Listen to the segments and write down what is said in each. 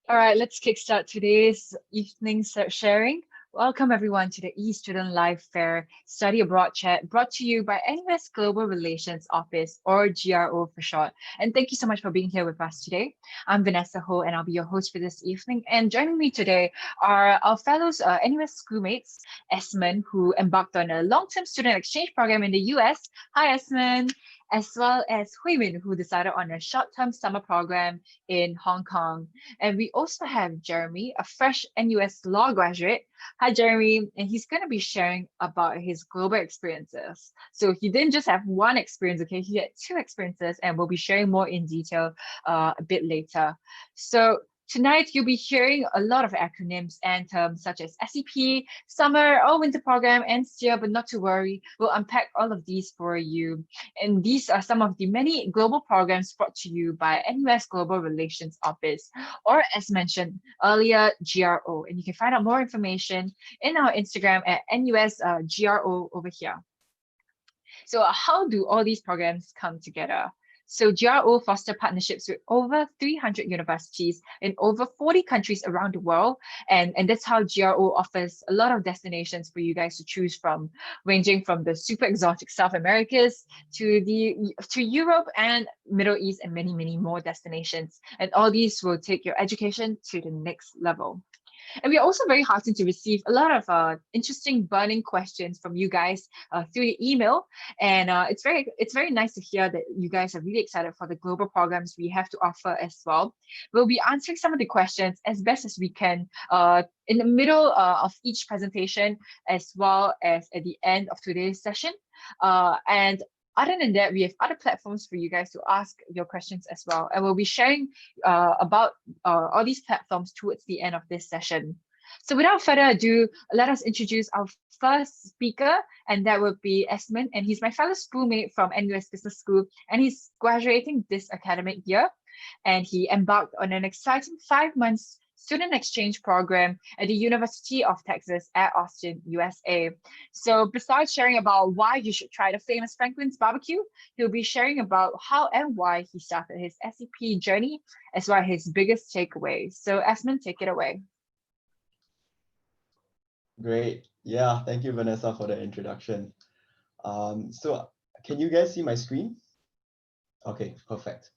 All right, let's kickstart today's evening sharing. Welcome everyone to the E-Student Live Fair Study Abroad Chat brought to you by NUS Global Relations Office, or GRO for short. And thank you so much for being here with us today. I'm Vanessa Ho and I'll be your host for this evening. And joining me today are our fellow NUS schoolmates, Esmond, who embarked on a long-term student exchange program in the US. Hi, Esmond. As well as Huimin, who decided on a short-term summer program in Hong Kong. And we also have Jeremy, a fresh NUS law graduate. Hi, Jeremy. And he's going to be sharing about his global experiences. So he didn't just have one experience, okay? He had two experiences, and we'll be sharing more in detail a bit later. So tonight, you'll be hearing a lot of acronyms and terms such as SEP, summer or winter program, and STEER, but not to worry, we'll unpack all of these for you. And these are some of the many global programs brought to you by NUS Global Relations Office, or as mentioned earlier, GRO. And you can find out more information in our Instagram at NUS GRO over here. So how do all these programs come together? So GRO foster partnerships with over 300 universities in over 40 countries around the world. And that's how GRO offers a lot of destinations for you guys to choose from, ranging from the super exotic South Americas to Europe and Middle East and many, many more destinations. And all these will take your education to the next level. And we are also very heartened to receive a lot of interesting burning questions from you guys through the email. And it's very nice to hear that you guys are really excited for the global programs we have to offer as well. We'll be answering some of the questions as best as we can in the middle of each presentation, as well as at the end of today's session. And other than that, we have other platforms for you guys to ask your questions as well. And we'll be sharing about all these platforms towards the end of this session. So without further ado, let us introduce our first speaker, and that will be Esmond. And he's my fellow schoolmate from NUS Business School, and he's graduating this academic year. And he embarked on an exciting 5 months student exchange program at the University of Texas at Austin, USA. So besides sharing about why you should try the famous Franklin's barbecue, he'll be sharing about how and why he started his SEP journey, as well as his biggest takeaways. So Esmond, take it away. Great. Yeah, thank you, Vanessa, for the introduction. So can you guys see my screen? Okay, perfect.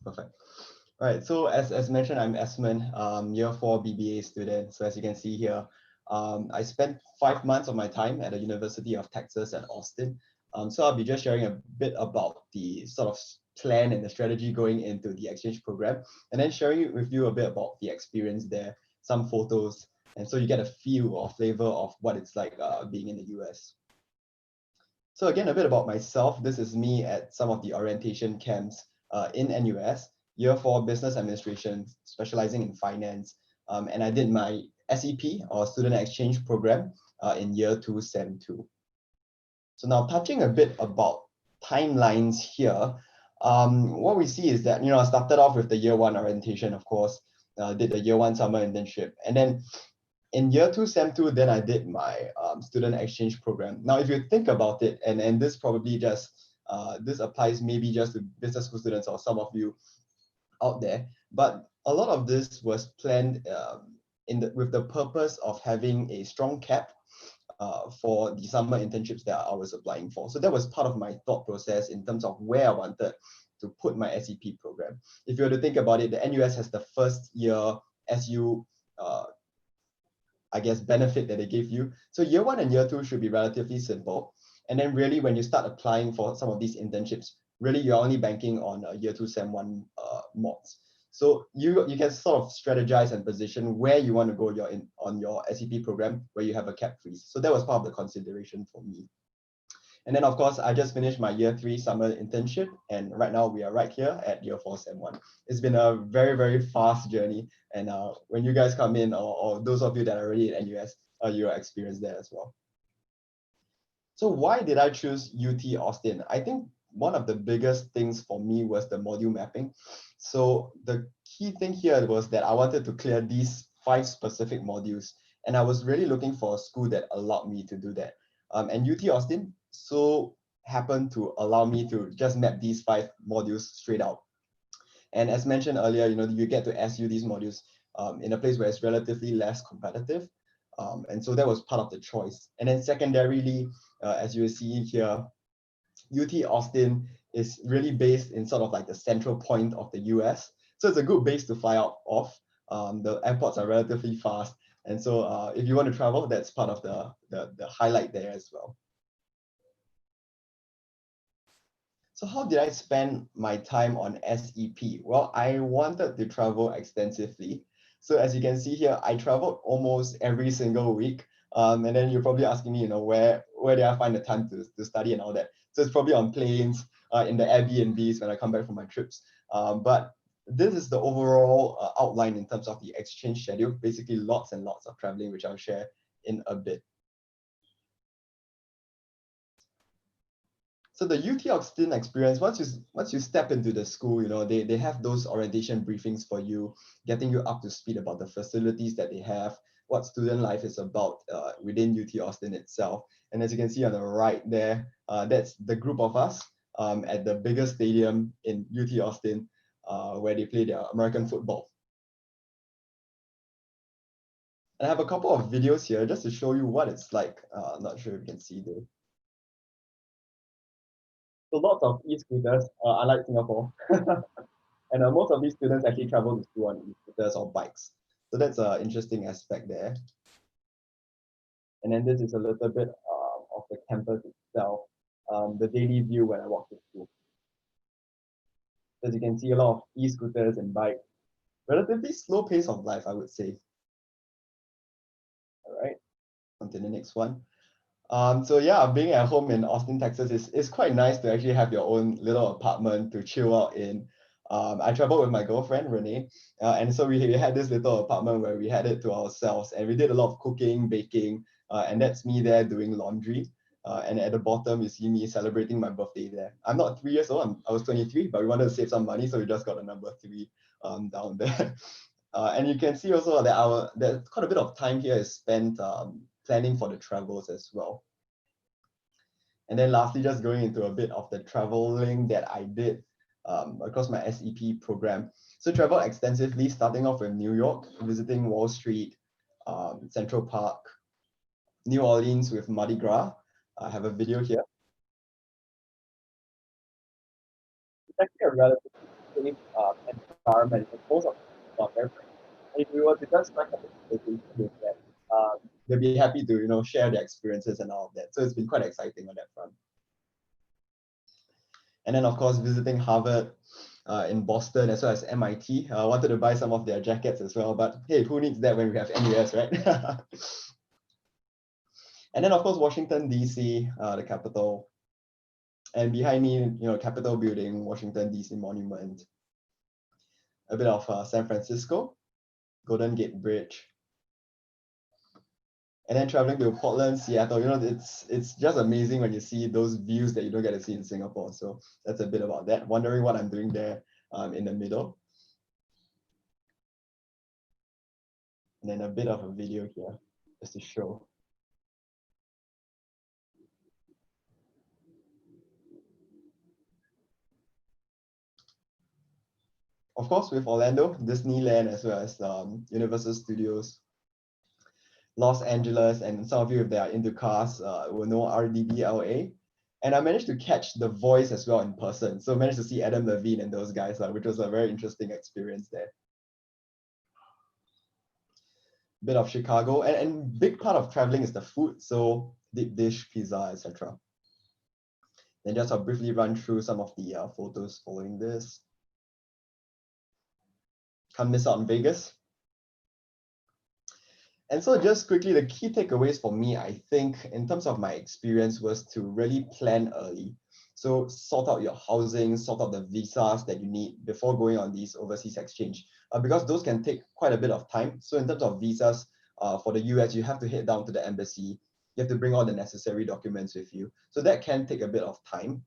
All right, so as mentioned, I'm Esmond, year 4 BBA student. So as you can see here, I spent 5 months of my time at the University of Texas at Austin. So I'll be just sharing a bit about the sort of plan and the strategy going into the exchange program, and then sharing with you a bit about the experience there, some photos, and so you get a feel or flavor of what it's like being in the US. So again, a bit about myself. This is me at some of the orientation camps in NUS. Year 4 business administration, specializing in finance. And I did my SEP, or student exchange program, in year 2, SEM 2. So now touching a bit about timelines here, what we see is that, I started off with the year 1 orientation, of course, did the year 1 summer internship. And then in year 2, SEM 2, then I did my student exchange program. Now, if you think about it, and this probably just, this applies maybe just to business school students or some of you out there, but a lot of this was planned with the purpose of having a strong cap for the summer internships that I was applying for. So that was part of my thought process in terms of where I wanted to put my SEP program. If you were to think about it, the NUS has the first year SU I guess, benefit that they give you. So year 1 and year 2 should be relatively simple. And then really when you start applying for some of these internships, really you're only banking on year 2 SEM 1 mods. So you can sort of strategize and position where you want to go on your SEP program where you have a cap freeze. So that was part of the consideration for me. And then of course, I just finished my year 3 summer internship, and right now we are right here at year 4 SEM 1. It's been a very, very fast journey. And when you guys come in, or those of you that are already at NUS, you'll experience that as well. So why did I choose UT Austin? I think one of the biggest things for me was the module mapping. So the key thing here was that I wanted to clear these 5 specific modules, and I was really looking for a school that allowed me to do that. And UT Austin so happened to allow me to just map these 5 modules straight out. And as mentioned earlier, you get to SU these modules in a place where it's relatively less competitive. And so that was part of the choice. And then secondarily, as you see here, UT Austin is really based in sort of like the central point of the US. So it's a good base to fly out of. The airports are relatively fast. And so if you want to travel, that's part of the highlight there as well. So how did I spend my time on SEP? Well, I wanted to travel extensively. So as you can see here, I traveled almost every single week. And then you're probably asking me, where did I find the time to study and all that? So it's probably on planes, in the Airbnbs when I come back from my trips. But this is the overall outline in terms of the exchange schedule, basically lots and lots of traveling, which I'll share in a bit. So the UT Austin experience, once you step into the school, they have those orientation briefings for you, getting you up to speed about the facilities that they have, what student life is about within UT Austin itself. And as you can see on the right there, that's the group of us at the biggest stadium in UT Austin, where they play their American football. And I have a couple of videos here just to show you what it's like. I'm not sure if you can see this. So lots of e-scooters, unlike Singapore. And most of these students actually travel to school on e-scooters or bikes. So that's an interesting aspect there. And then this is a little bit of the campus itself, the daily view when I walk to school. As you can see, a lot of e-scooters and bikes. Relatively slow pace of life, I would say. All right, on to the next one. So yeah, being at home in Austin, Texas is quite nice to actually have your own little apartment to chill out in. I traveled with my girlfriend, Renee, and so we had this little apartment where we had it to ourselves, and we did a lot of cooking, baking, and that's me there doing laundry. And at the bottom, you see me celebrating my birthday there. I'm not 3 years old, I was 23, but we wanted to save some money, so we just got a number 3 down there. And you can see also that quite a bit of time here is spent planning for the travels as well. And then lastly, just going into a bit of the traveling that I did across my SEP program. So travel extensively, starting off with New York, visiting Wall Street, Central Park, New Orleans with Mardi Gras. I have a video here. It's actually a relatively safe environment. Most of the people are if we were to just strike up a conversation with them, they'll be happy to share their experiences and all of that. So it's been quite exciting on that front. And then of course visiting Harvard in Boston as well as MIT. I wanted to buy some of their jackets as well, but hey, who needs that when we have NUS, right? And then of course Washington DC, the capital, and behind me, Capitol Building, Washington DC Monument. A bit of San Francisco, Golden Gate Bridge, and then traveling to Portland, Seattle. It's just amazing when you see those views that you don't get to see in Singapore. So that's a bit about that. Wondering what I'm doing there in the middle. And then a bit of a video here just to show. Of course, with Orlando, Disneyland, as well as Universal Studios, Los Angeles, and some of you, if they are into cars, will know RDBLA. And I managed to catch The Voice as well in person. So I managed to see Adam Levine and those guys, which was a very interesting experience there. Bit of Chicago, and big part of traveling is the food. So deep dish, pizza, etc. Then just I'll briefly run through some of the photos following this. Can't miss out on Vegas. And so just quickly, the key takeaways for me, I think, in terms of my experience, was to really plan early. So sort out your housing, sort out the visas that you need before going on these overseas exchange, because those can take quite a bit of time. So in terms of visas for the US, you have to head down to the embassy. You have to bring all the necessary documents with you. So that can take a bit of time.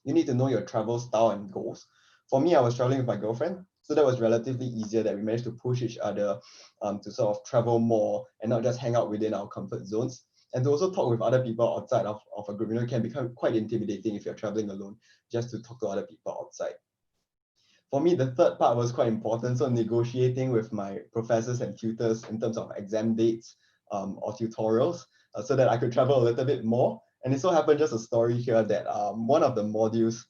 You need to know your travel style and goals. For me, I was traveling with my girlfriend, so that was relatively easier that we managed to push each other to sort of travel more and not just hang out within our comfort zones. And to also talk with other people outside of a group, it can become quite intimidating if you're traveling alone, just to talk to other people outside. for me, the third part was quite important. So negotiating with my professors and tutors in terms of exam dates or tutorials so that I could travel a little bit more. And it so happened, just a story here, that one of the modules,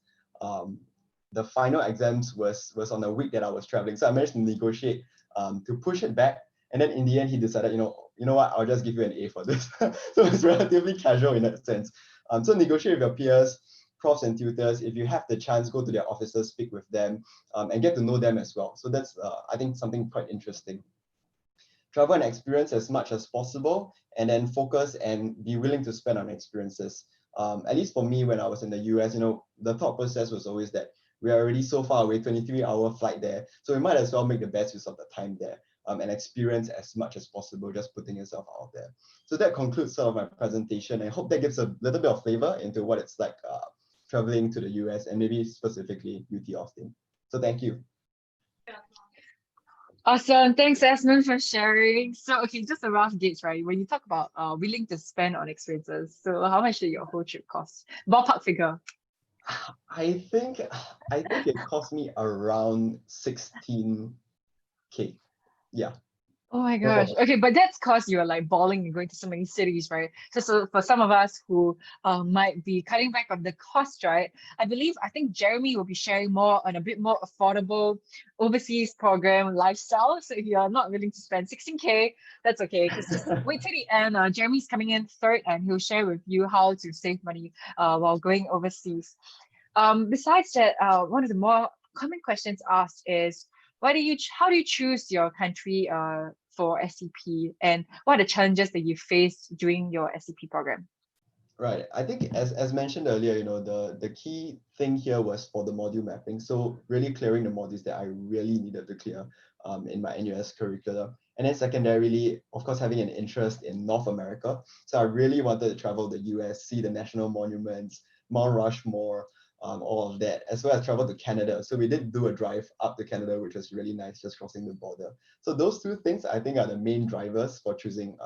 the final exams was on a week that I was traveling. So I managed to negotiate to push it back. And then in the end, he decided, you know what, I'll just give you an A for this. So it's relatively casual in that sense. So negotiate with your peers, profs and tutors. If you have the chance, go to their offices, speak with them, and get to know them as well. So that's, I think, something quite interesting. Travel and experience as much as possible, and then focus and be willing to spend on experiences. At least for me, when I was in the US, the thought process was always that we are already so far away, 23-hour flight there. So we might as well make the best use of the time there and experience as much as possible, just putting yourself out there. So that concludes sort of my presentation. I hope that gives a little bit of flavor into what it's like traveling to the US and maybe specifically UT Austin. So thank you. Awesome. Thanks, Esmond, for sharing. So, okay, just a rough gauge, right? When you talk about willing to spend on experiences, so how much did your whole trip cost? Ballpark figure. I think it cost me around 16K. Yeah. Oh my gosh. Okay, but that's because you're like balling and going to so many cities, right? So for some of us who might be cutting back on the cost, right? I think Jeremy will be sharing more on a bit more affordable overseas program lifestyle. So if you're not willing to spend 16K, that's okay. Because just wait till the end. Jeremy's coming in third and he'll share with you how to save money while going overseas. Besides that, one of the more common questions asked is, how do you choose your country for SCP, and what are the challenges that you faced during your SCP program? Right. I think as mentioned earlier, the key thing here was for the module mapping. So really clearing the modules that I really needed to clear in my NUS curriculum. And then secondarily, of course, having an interest in North America. So I really wanted to travel the US, see the national monuments, Mount Rushmore, all of that, as well as travel to Canada. So we did do a drive up to Canada, which was really nice, just crossing the border. So those two things, I think, are the main drivers for choosing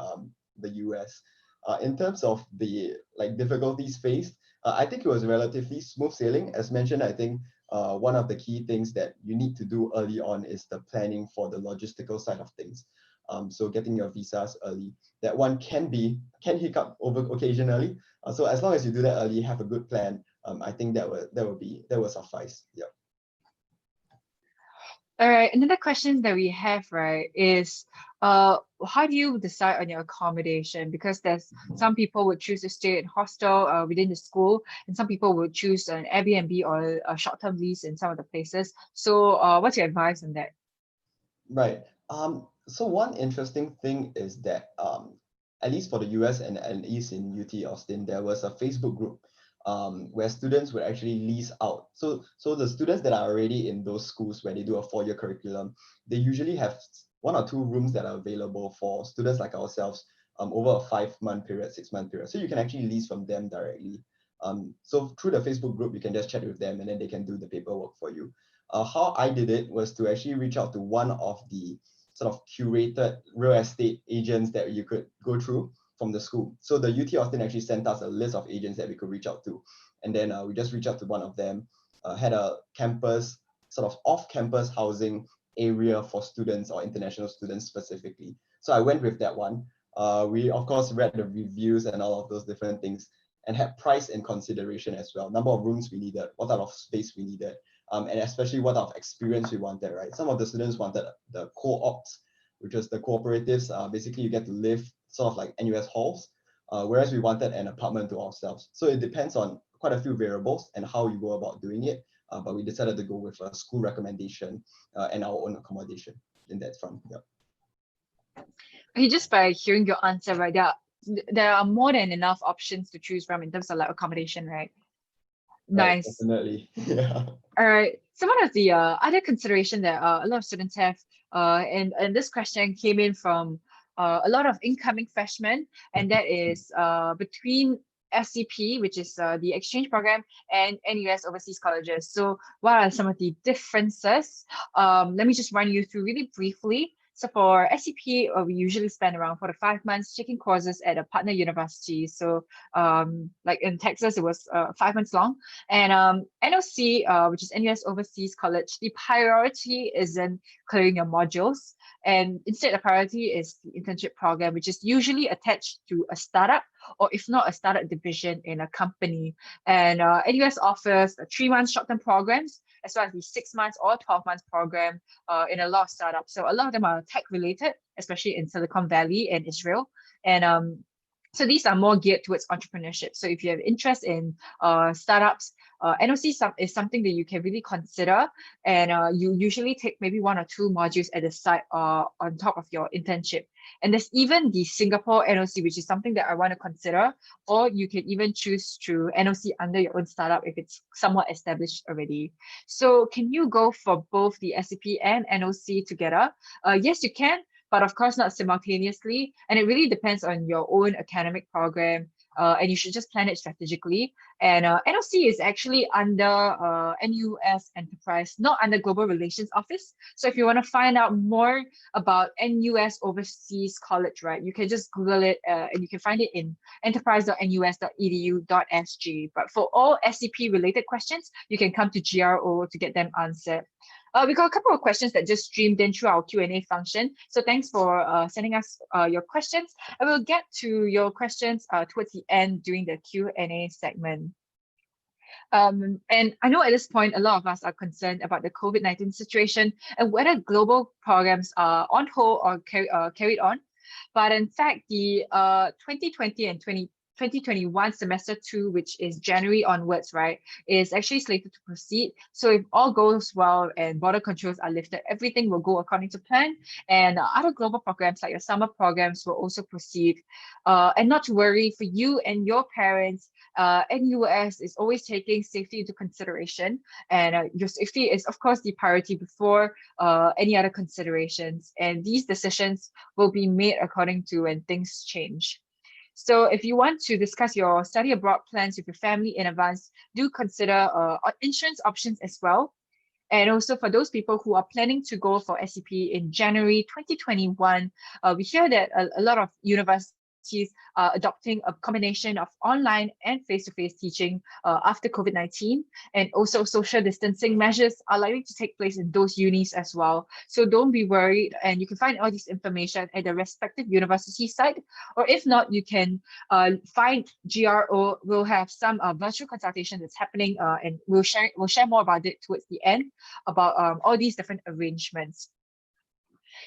the US. In terms of the difficulties faced, I think it was relatively smooth sailing. As mentioned, I think one of the key things that you need to do early on is the planning for the logistical side of things. So getting your visas early. That one can hiccup over occasionally. So as long as you do that early, have a good plan. I think that will suffice. Yeah. All right, another question that we have, right, is how do you decide on your accommodation? Because there's some people would choose to stay in hostel within the school, and some people would choose an Airbnb or a short-term lease in some of the places. So what's your advice on that? Right. So one interesting thing is that at least for the US and at least in UT Austin, there was a Facebook group where students would actually lease out. So the students that are already in those schools where they do a 4-year curriculum, they usually have 1 or 2 rooms that are available for students like ourselves over a 5-month period, 6-month period. So you can actually lease from them directly. So through the Facebook group, you can just chat with them and then they can do the paperwork for you. How I did it was to actually reach out to one of the sort of curated real estate agents that you could go through from the school. So the UT Austin actually sent us a list of agents that we could reach out to. And then we just reached out to one of them, had a campus, sort of off-campus housing area for students or international students specifically. So I went with that one. We, of course, read the reviews and all of those different things and had price in consideration as well. Number of rooms we needed, what type of space we needed, and especially what type of experience we wanted, right? Some of the students wanted the co-ops, which is the cooperatives. Basically, you get to live sort of like NUS halls, whereas we wanted an apartment to ourselves. So it depends on quite a few variables and how you go about doing it. But we decided to go with a school recommendation and our own accommodation in that front. Yeah. Okay, just by hearing your answer, right, there are more than enough options to choose from in terms of like accommodation, right? Right, Nice. definitely. Yeah. All right. So one of the other consideration that a lot of students have, and this question came in from a lot of incoming freshmen, and that is between SCP, which is the exchange program, and NUS overseas colleges. So what are some of the differences? Let me just run you through really briefly. So for SCP, we usually spend around 4 to 5 months taking courses at a partner university. So like in Texas, it was 5 months long. And NOC, which is NUS Overseas College, the priority isn't clearing your modules. And instead, the priority is the internship program, which is usually attached to a startup, or if not a startup division in a company. And NUS offers 3 month short-term programs, as well as the 6 months or 12 months program in a lot of startups. So a lot of them are tech related, especially in Silicon Valley and Israel. And so these are more geared towards entrepreneurship. So if you have interest in startups, NOC is something that you can really consider. And you usually take maybe 1 or 2 modules at the side on top of your internship. And there's even the Singapore NOC, which is something that I want to consider. Or you can even choose through NOC under your own startup if it's somewhat established already. So can you go for both the SCP and NOC together? Yes, you can, but of course not simultaneously. And it really depends on your own academic program. And you should just plan it strategically. And NOC is actually under NUS Enterprise, not under Global Relations Office. So if you want to find out more about NUS Overseas College, right, you can just Google it and you can find it in enterprise.nus.edu.sg. But for all SCP related questions, you can come to GRO to get them answered. We got a couple of questions that just streamed in through our Q&A function. So thanks for sending us your questions. I will get to your questions towards the end during the Q&A segment. And I know at this point, a lot of us are concerned about the COVID-19 situation and whether global programs are on hold or carried on. But in fact, the 2020 and 2021 semester 2, which is January onwards, right, is actually slated to proceed. So if all goes well and border controls are lifted, everything will go according to plan. And other global programs like your summer programs will also proceed. And not to worry, for you and your parents, NUS is always taking safety into consideration. And your safety is, of course, the priority before any other considerations. And these decisions will be made according to when things change. So if you want to discuss your study abroad plans with your family in advance, do consider insurance options as well. And also for those people who are planning to go for SCP in January 2021, we hear that a lot of universities are adopting a combination of online and face-to-face teaching after COVID-19. And also social distancing measures are likely to take place in those unis as well. So don't be worried, and you can find all this information at the respective university site. Or if not, you can find GRO. We'll have some virtual consultation that's happening, and we'll share more about it towards the end about all these different arrangements.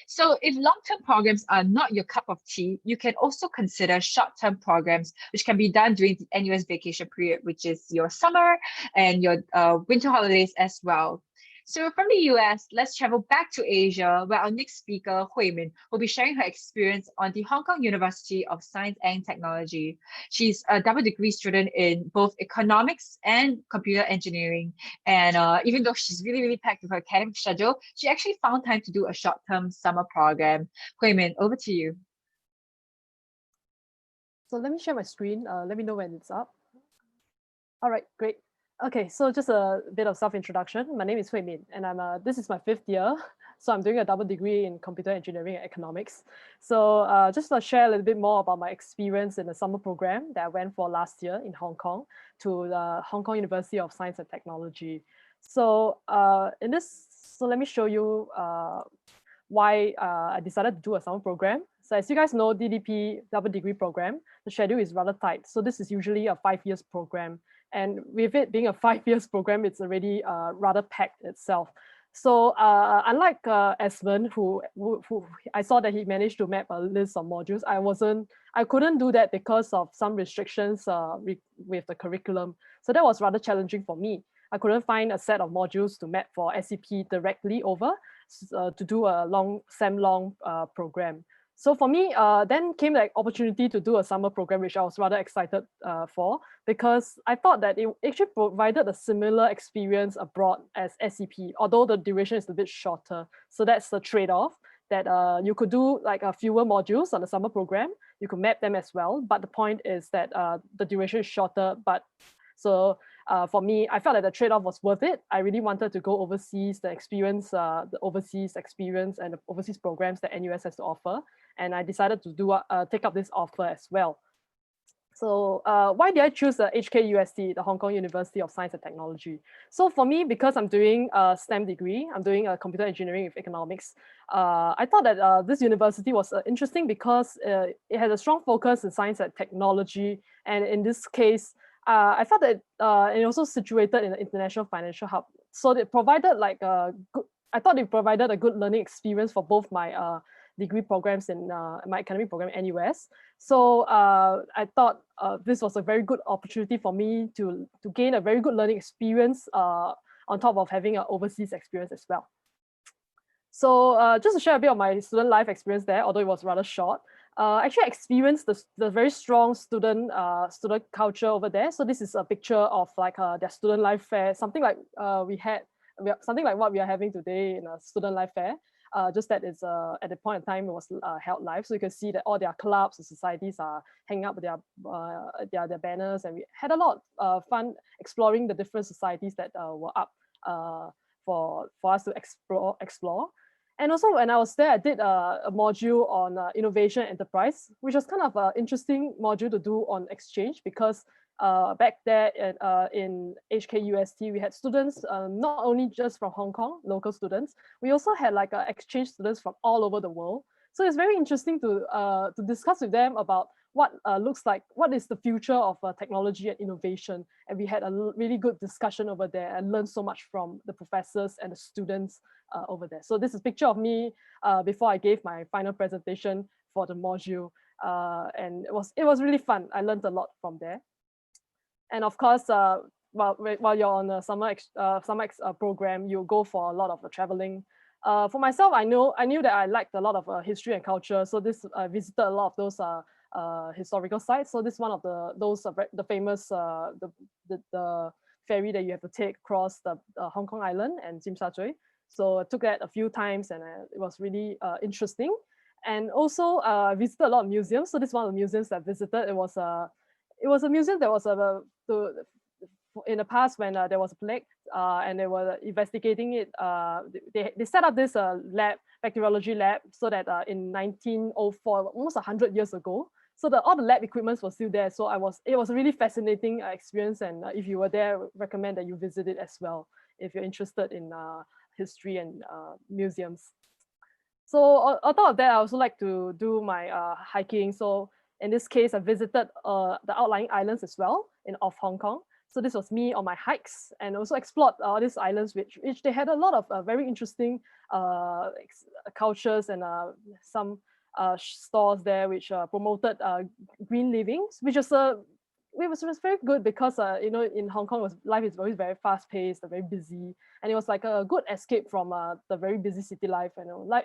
So if long-term programs are not your cup of tea, you can also consider short-term programs, which can be done during the NUS vacation period, which is your summer and your winter holidays as well. So from the US, let's travel back to Asia, where our next speaker, Hui Min, will be sharing her experience on the Hong Kong University of Science and Technology. She's a double degree student in both economics and computer engineering. And even though she's really, really packed with her academic schedule, she actually found time to do a short-term summer program. Hui Min, over to you. So let me share my screen. Let me know when it's up. All right, great. Okay, so just a bit of self-introduction. My name is Hui Min, and this is my 5th year. So I'm doing a double degree in computer engineering and economics. So just to share a little bit more about my experience in the summer program that I went for last year in Hong Kong to the Hong Kong University of Science and Technology. So so let me show you why I decided to do a summer program. So as you guys know, DDP double degree program, the schedule is rather tight. So this is usually a 5 years program. And with it being a 5 years program, it's already rather packed itself. So unlike Esmond, who I saw that he managed to map a list of modules, I couldn't do that because of some restrictions with the curriculum. So that was rather challenging for me. I couldn't find a set of modules to map for SCP directly over to do a SEM-long program. So for me, then came the opportunity to do a summer program, which I was rather excited for, because I thought that it actually provided a similar experience abroad as SCP, although the duration is a bit shorter. So that's the trade-off, that you could do like a fewer modules on the summer program. You could map them as well, but the point is that the duration is shorter. But so for me, I felt that the trade-off was worth it. I really wanted to go overseas, the overseas experience and the overseas programs that NUS has to offer. And I decided to take up this offer as well. So why did I choose the HKUST, the Hong Kong University of Science and Technology? So for me, because I'm doing a STEM degree, I'm doing a computer engineering with economics, I thought that this university was interesting because it has a strong focus in science and technology. And in this case, I felt that it also situated in an international financial hub. So it provided I thought it provided a good learning experience for both my degree programs in my academic program NUS. So I thought this was a very good opportunity for me to gain a very good learning experience on top of having an overseas experience as well. So just to share a bit of my student life experience there, although it was rather short, actually experienced the very strong student culture over there. So this is a picture of like their student life fair, something like something like what we are having today in a student life fair. Just that it's at the point in time it was held live, so you can see that all their clubs and societies are hanging up their banners, and we had a lot of fun exploring the different societies that were up for us to explore. And also when I was there, I did a module on innovation enterprise, which was kind of an interesting module to do on exchange because back there in HKUST, we had students not only just from Hong Kong, local students, we also had like exchange students from all over the world. So it's very interesting to discuss with them about what is the future of technology and innovation. And we had a really good discussion over there and learned so much from the professors and the students over there. So this is a picture of me before I gave my final presentation for the module. And it was really fun. I learned a lot from there. And of course, while you're on a summer program, you go for a lot of traveling. For myself, I knew that I liked a lot of history and culture. So I visited a lot of those historical sites. So this is one of the famous the ferry that you have to take across the Hong Kong Island and Tsim Sha Tsui. So I took that a few times, and it was really interesting. And also I visited a lot of museums. So this is one of the museums that I visited. It was a museum that was in the past when there was a plague and they were investigating it. They set up this bacteriology lab, so that in 1904, almost 100 years ago, so all the lab equipment was still there. So it was a really fascinating experience, and if you were there, I recommend that you visit it as well if you're interested in history and museums. So on top of that, I also like to do my hiking. So in this case, I visited the outlying islands as well off Hong Kong. So this was me on my hikes, and also explored all these islands, which they had a lot of very interesting cultures and some stores there which promoted green living, which was very good because in Hong Kong life is always very fast paced, very busy, and it was like a good escape from the very busy city life.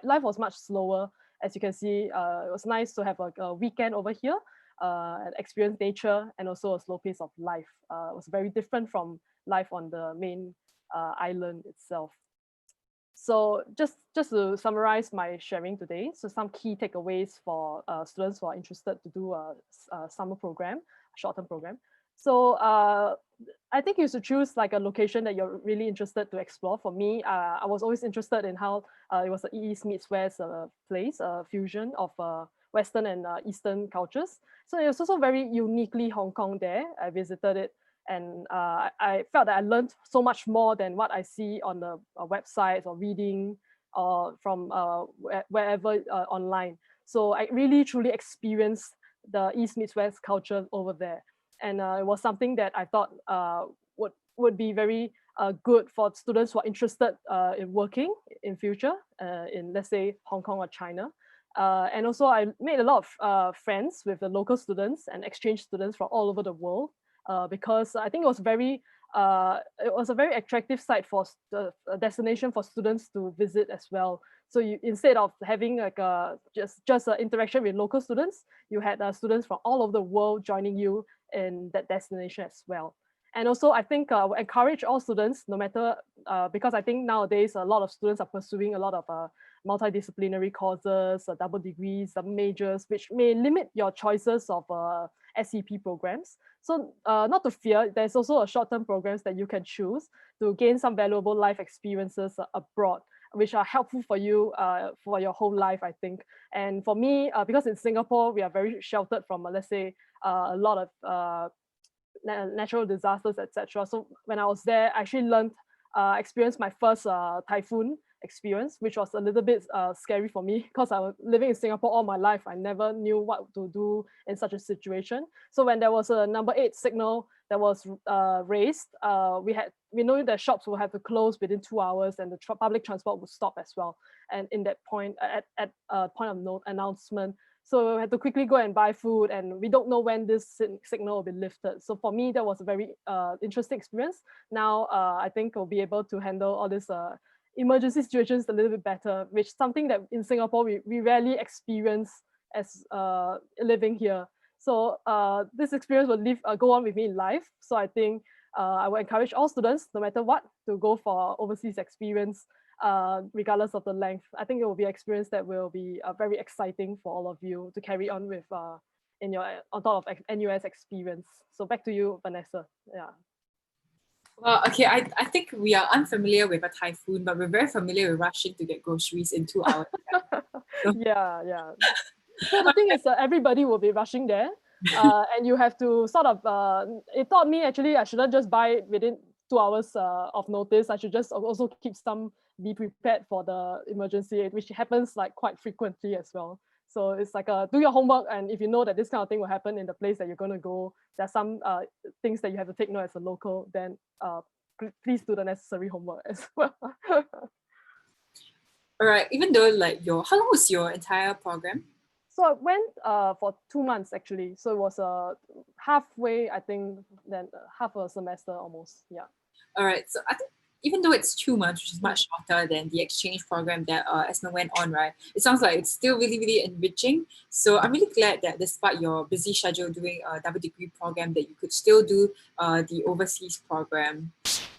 Life was much slower. As you can see, it was nice to have a weekend over here and experience nature, and also a slow pace of life. It was very different from life on the main island itself. So just to summarize my sharing today, so some key takeaways for students who are interested to do a summer program, short-term program. So I think you should choose like a location that you're really interested to explore. For me, I was always interested in how it was an East meets West place, a fusion of Western and Eastern cultures. So it was also very uniquely Hong Kong there. I visited it, and I felt that I learned so much more than what I see on the websites or reading or from wherever online. So I really truly experienced the East meets West culture over there. And it was something that I thought would be very good for students who are interested in working in future in, let's say, Hong Kong or China. And also I made a lot of friends with the local students and exchange students from all over the world because I think it was a very attractive site for a destination for students to visit as well. So instead of having like just an interaction with local students, you had students from all over the world joining you in that destination as well. And also, I think I would encourage all students, no matter, because I think nowadays a lot of students are pursuing a lot of multidisciplinary courses, double degrees, majors, which may limit your choices of SCP programs. So not to fear, there's also a short-term programs that you can choose to gain some valuable life experiences abroad, which are helpful for you for your whole life, I think. And for me, because in Singapore, we are very sheltered from, let's say, a lot of natural disasters, etc. So when I was there, I actually experienced my first typhoon experience, which was a little bit scary for me because I was living in Singapore all my life. I never knew what to do in such a situation. So when there was a number 8 signal that was raised, we know that shops will have to close within 2 hours and the public transport would stop as well. And in that point, at point of announcement, so we had to quickly go and buy food, and we don't know when this signal will be lifted. So for me, that was a very interesting experience. Now I think we'll be able to handle all these emergency situations a little bit better, which is something that in Singapore we rarely experience as living here. So this experience will go on with me in life. So I think I will encourage all students, no matter what, to go for overseas experience, regardless of the length. I think it will be an experience that will be very exciting for all of you to carry on with on top of NUS experience. So back to you, Vanessa. Yeah. Well, okay, I think we are unfamiliar with a typhoon, but we're very familiar with rushing to get groceries in 2 hours. Yeah. So the thing is, everybody will be rushing there, and you have to sort of. It taught me actually I shouldn't just buy it within 2 hours of notice. I should just also be prepared for the emergency, which happens like quite frequently as well. So it's like do your homework, and if you know that this kind of thing will happen in the place that you're going to go, there's some things that you have to take note as a local. Then please do the necessary homework as well. All right. Even though how long was your entire program? So I went for 2 months actually. So it was halfway, I think, then half a semester almost. Yeah. All right. So I think even though it's 2 months, which is much shorter than the exchange program that Esma went on, right? It sounds like it's still really, really enriching. So I'm really glad that despite your busy schedule doing a double degree program, that you could still do the overseas program.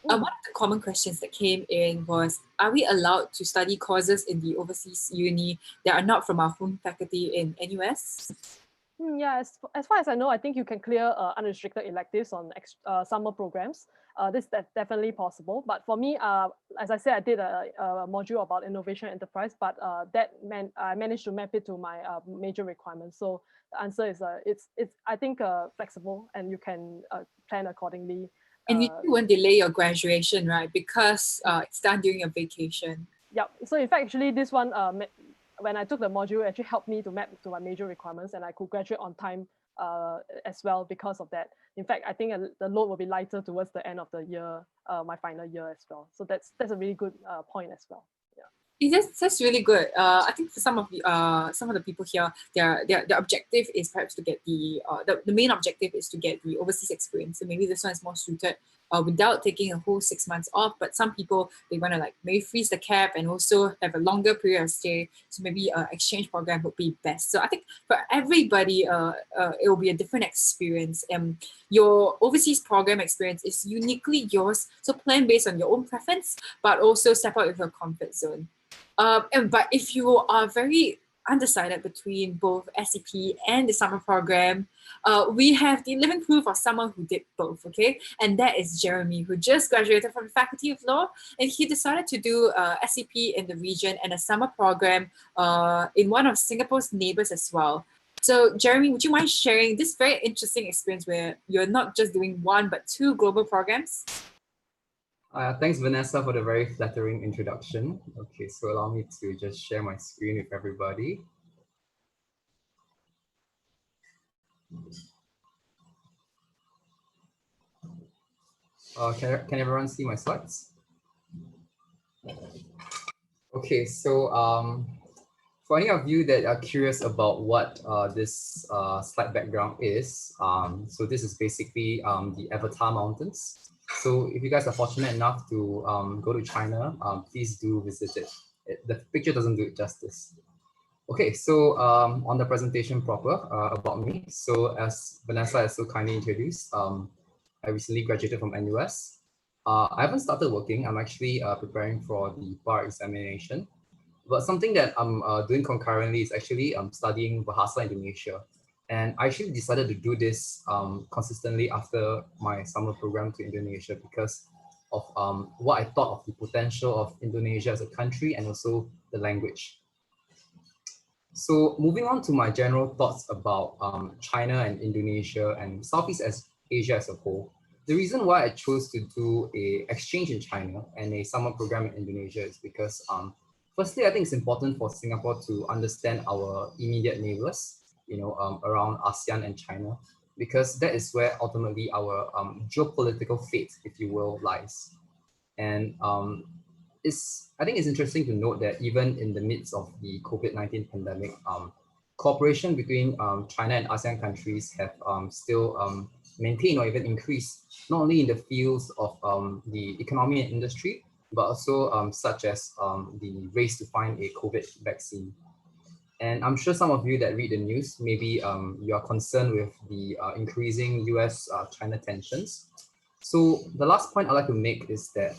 One of the common questions that came in was, are we allowed to study courses in the overseas uni that are not from our home faculty in NUS? Yeah, as far as I know, I think you can clear unrestricted electives on summer programs. This is definitely possible. But for me, as I said, I did a module about innovation enterprise, but that meant I managed to map it to my major requirements. So the answer is it's I think flexible, and you can plan accordingly. And you won't delay your graduation, right? Because it's done during your vacation. Yeah. So in fact, actually, this one, when I took the module, it actually helped me to map to my major requirements, and I could graduate on time as well because of that. In fact, I think the load will be lighter towards the end of the year, my final year as well. So that's a really good point as well. That's really good. I think for some of the people here, their objective is perhaps to get the main objective is to get the overseas experience. So maybe this one is more suited without taking a whole 6 months off. But some people, they want to maybe freeze the cap and also have a longer period of stay. So maybe exchange program would be best. So I think for everybody, it will be a different experience. Your overseas program experience is uniquely yours. So plan based on your own preference, but also step out of your comfort zone. But if you are very undecided between both SCP and the summer program, we have the living proof of someone who did both, okay? And that is Jeremy, who just graduated from the Faculty of Law, and he decided to do SCP in the region and a summer program in one of Singapore's neighbors as well. So Jeremy, would you mind sharing this very interesting experience where you're not just doing one, but 2 global programs? Thanks, Vanessa, for the very flattering introduction. Okay, so allow me to just share my screen with everybody. Can everyone see my slides? Okay, so for any of you that are curious about what this slide background is, so this is basically the Avatar Mountains. So if you guys are fortunate enough to go to China, please do visit it. The picture doesn't do it justice. Okay, so on the presentation proper about me. So as Vanessa has so kindly introduced, I recently graduated from NUS. I haven't started working. I'm actually preparing for the bar examination. But something that I'm doing concurrently is actually studying Bahasa Indonesia. And I actually decided to do this consistently after my summer program to Indonesia because of what I thought of the potential of Indonesia as a country and also the language. So moving on to my general thoughts about China and Indonesia and Southeast Asia as a whole, the reason why I chose to do a exchange in China and a summer program in Indonesia is because firstly, I think it's important for Singapore to understand our immediate neighbors, around ASEAN and China, because that is where ultimately our geopolitical fate, if you will, lies. And I think it's interesting to note that even in the midst of the COVID-19 pandemic, cooperation between China and ASEAN countries have still maintained or even increased, not only in the fields of the economy and industry, but also such as the race to find a COVID vaccine. And I'm sure some of you that read the news, maybe you are concerned with the increasing US-China tensions. So the last point I'd like to make is that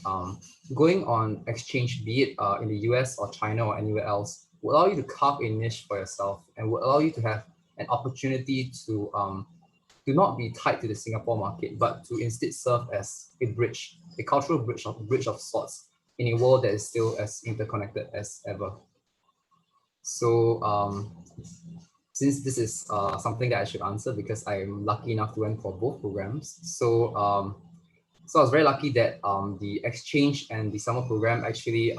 going on exchange, be it in the US or China or anywhere else, will allow you to carve a niche for yourself and will allow you to have an opportunity to not be tied to the Singapore market, but to instead serve as a bridge, a cultural bridge of sorts in a world that is still as interconnected as ever. So since this is something that I should answer because I'm lucky enough to went for both programs. So I was very lucky that the exchange and the summer program actually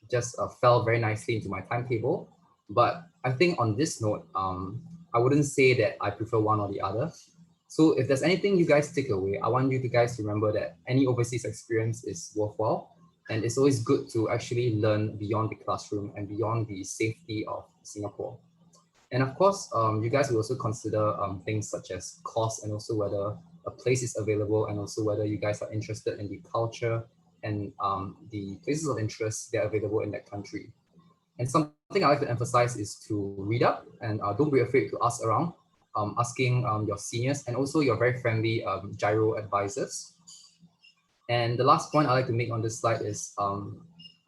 just fell very nicely into my timetable. But I think on this note, I wouldn't say that I prefer one or the other. So if there's anything you guys take away, I want you guys to remember that any overseas experience is worthwhile. And it's always good to actually learn beyond the classroom and beyond the safety of Singapore. And of course, you guys will also consider things such as cost and also whether a place is available and also whether you guys are interested in the culture and the places of interest that are available in that country. And something I like to emphasize is to read up and don't be afraid to ask around, asking your seniors and also your very friendly gyro advisors. And the last point I like to make on this slide is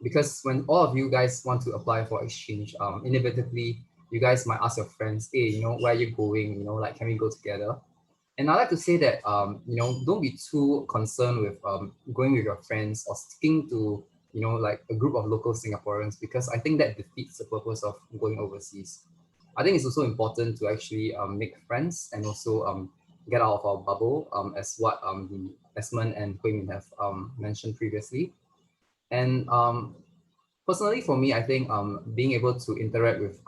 because when all of you guys want to apply for exchange, inevitably you guys might ask your friends, hey, where are you going? Like, can we go together? And I like to say that, don't be too concerned with going with your friends or sticking to, like a group of local Singaporeans, because I think that defeats the purpose of going overseas. I think it's also important to actually make friends and also get out of our bubble, as what the Esmond and Hui Min have mentioned previously. And personally, for me, I think being able to interact with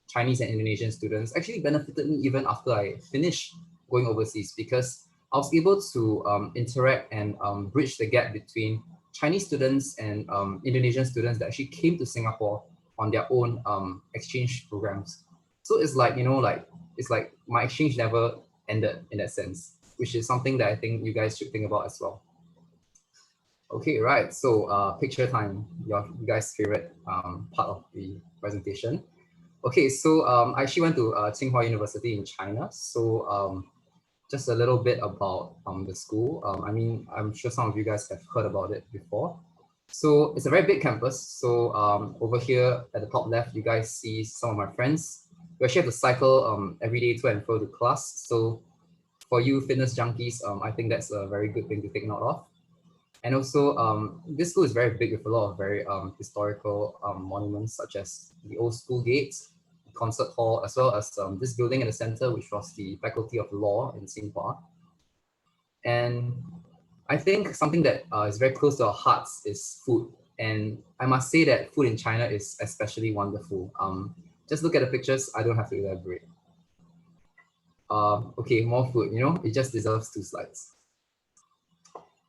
Chinese and Indonesian students actually benefited me even after I finished going overseas, because I was able to interact and bridge the gap between Chinese students and Indonesian students that actually came to Singapore on their own exchange programs. So it's like, it's like my exchange never ended in that sense, which is something that I think you guys should think about as well. Okay, right. So picture time, you guys' favorite part of the presentation. Okay, so I actually went to Tsinghua University in China. So just a little bit about the school. I mean, I'm sure some of you guys have heard about it before. So it's a very big campus. So over here at the top left, you guys see some of my friends. We actually have to cycle every day to and fro to class. So for you fitness junkies, I think that's a very good thing to take note of. And also, this school is very big with a lot of very historical monuments, such as the old school gates, the concert hall, as well as this building in the center, which was the Faculty of Law in Singapore. And I think something that is very close to our hearts is food. And I must say that food in China is especially wonderful. Just look at the pictures, I don't have to elaborate. Okay, more food, it just deserves 2 slides.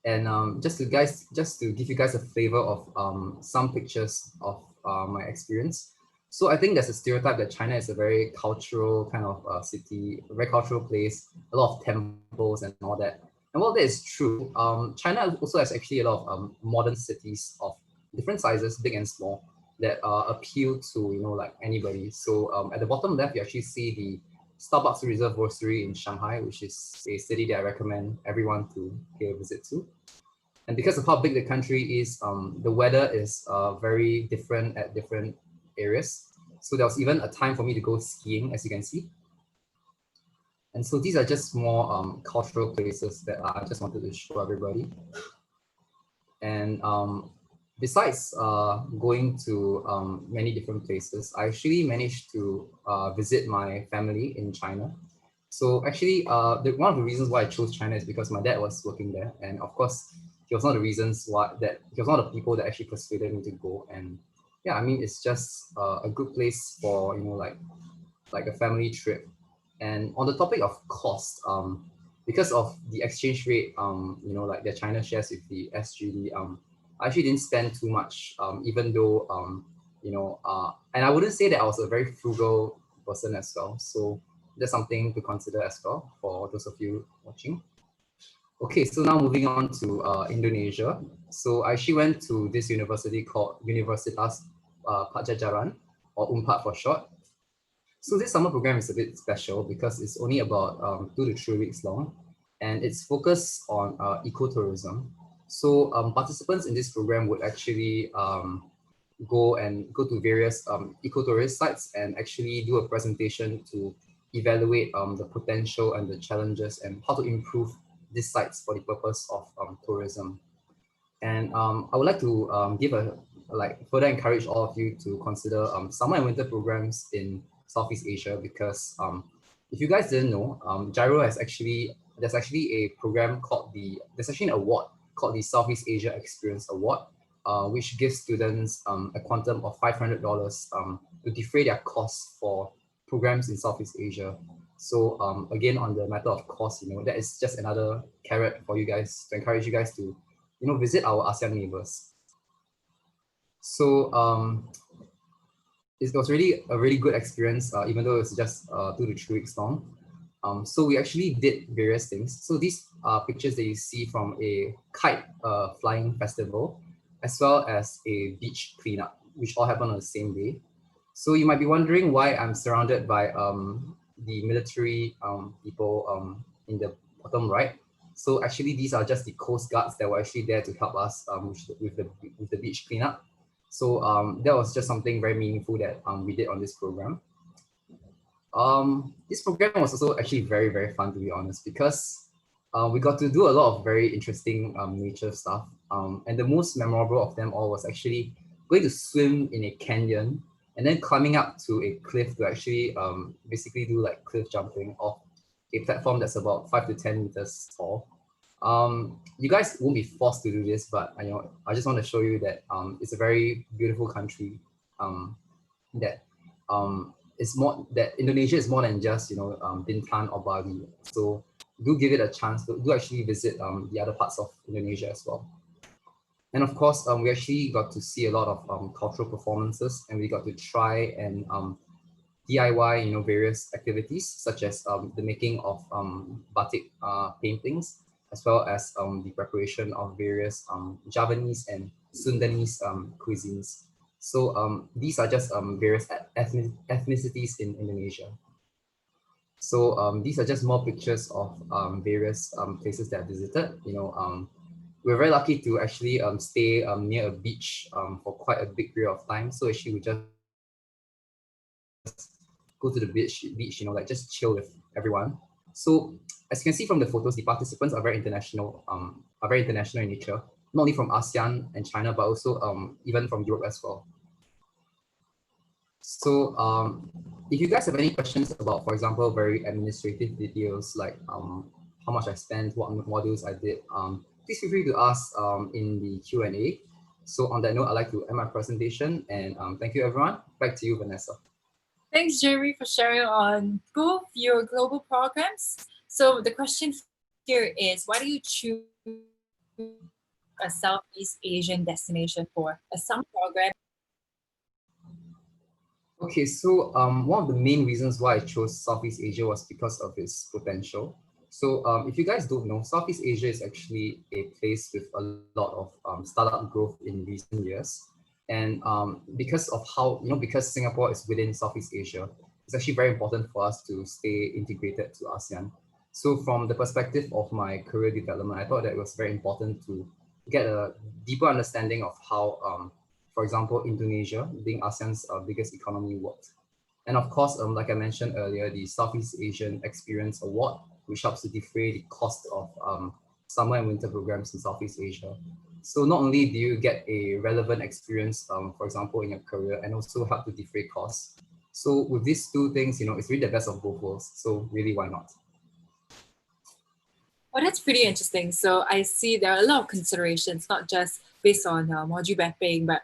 And just to give you guys a flavor of some pictures of my experience. So I think there's a stereotype that China is a very cultural kind of city, a very cultural place, a lot of temples and all that. And while that is true, China also has actually a lot of modern cities of different sizes, big and small, that appeal to like anybody. So at the bottom left, you actually see the Starbucks Reserve Roastery in Shanghai, which is a city that I recommend everyone to pay a visit to. And because of how big the country is, the weather is very different at different areas. So there was even a time for me to go skiing, as you can see. And so these are just more cultural places that I just wanted to show everybody. And besides going to many different places, I actually managed to visit my family in China. So actually, one of the reasons why I chose China is because my dad was working there, and of course, he was one of the reasons why that he was one of the people that actually persuaded me to go. And yeah, I mean, it's just a good place for like a family trip. And on the topic of cost, because of the exchange rate, like the China shares with the SGD, I actually didn't spend too much, even though, and I wouldn't say that I was a very frugal person as well. So that's something to consider as well for those of you watching. Okay, so now moving on to Indonesia. So I actually went to this university called Universitas Pajajaran, or UNPAD for short. So this summer program is a bit special because it's only about 2 to 3 weeks long, and it's focused on ecotourism. So participants in this program would actually go to various ecotourist sites and actually do a presentation to evaluate the potential and the challenges and how to improve these sites for the purpose of tourism. And I would like to further encourage all of you to consider summer and winter programs in Southeast Asia, because if you guys didn't know, Gyro has there's actually a program called there's actually an award called the Southeast Asia Experience Award, which gives students a quantum of $500 to defray their costs for programs in Southeast Asia. So again, on the matter of cost, that is just another carrot for you guys to encourage you guys to visit our ASEAN neighbors. So it was really a really good experience, even though it's just 2 to 3 weeks long. So we actually did various things. So these are pictures that you see from a kite flying festival, as well as a beach cleanup, which all happened on the same day. So you might be wondering why I'm surrounded by the military people in the bottom right. So actually, these are just the coast guards that were actually there to help us with the beach cleanup. So that was just something very meaningful that we did on this program. This program was also actually very, very fun, to be honest, because we got to do a lot of very interesting nature stuff. And the most memorable of them all was actually going to swim in a canyon and then climbing up to a cliff to actually basically do like cliff jumping off a platform that's about 5 to 10 meters tall. You guys won't be forced to do this, but I just want to show you that it's a very beautiful country, that that Indonesia is more than just Bintan or Bali. So do give it a chance to do actually visit the other parts of Indonesia as well. And of course, we actually got to see a lot of cultural performances, and we got to try and DIY, various activities such as the making of batik paintings, as well as the preparation of various Javanese and Sundanese cuisines. So these are just various ethnicities in Indonesia. So these are just more pictures of various places that I visited. We're very lucky to actually stay near a beach for quite a big period of time. So actually, we just go to the beach, like just chill with everyone. So as you can see from the photos, the participants are very international in nature, not only from ASEAN and China, but also even from Europe as well. So if you guys have any questions about, for example, very administrative details like how much I spent, what modules I did, please feel free to ask in the Q&A. So on that note, I'd like to end my presentation, and thank you, everyone. Back to you, Vanessa. Thanks, Jerry, for sharing on both your global programs. So the question here is, why do you choose a Southeast Asian destination for a summer program? Okay, so one of the main reasons why I chose Southeast Asia was because of its potential. So if you guys don't know, Southeast Asia is actually a place with a lot of startup growth in recent years. And because of how, because Singapore is within Southeast Asia, it's actually very important for us to stay integrated to ASEAN. So from the perspective of my career development, I thought that it was very important to get a deeper understanding of how, for example, Indonesia, being ASEAN's biggest economy, worked. And of course, like I mentioned earlier, the Southeast Asian Experience Award, which helps to defray the cost of summer and winter programs in Southeast Asia. So not only do you get a relevant experience, for example, in your career, and also help to defray costs. So with these two things, it's really the best of both worlds. So really, why not? Well, that's pretty interesting. So I see there are a lot of considerations, not just based on module mapping, but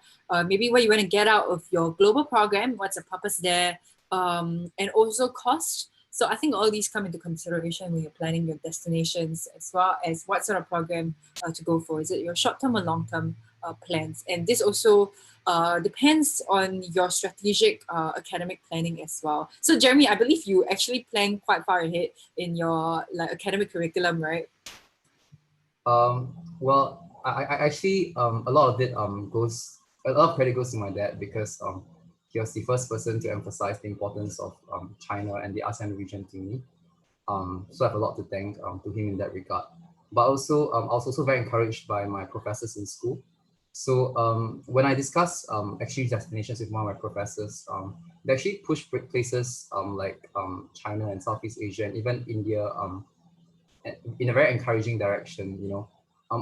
maybe what you want to get out of your global program, what's the purpose there, and also cost. So I think all these come into consideration when you're planning your destinations, as well as what sort of program to go for. Is it your short-term or long-term plans? And this also depends on your strategic academic planning as well. So Jeremy, I believe you actually plan quite far ahead in your academic curriculum, right? Well, I actually a lot of it goes a lot of credit goes to my dad because he was the first person to emphasize the importance of China and the ASEAN region to me. So I have a lot to thank to him in that regard. But also, I was also very encouraged by my professors in school. So when I discuss exchange destinations with one of my professors, they actually push places like China and Southeast Asia and even India in a very encouraging direction.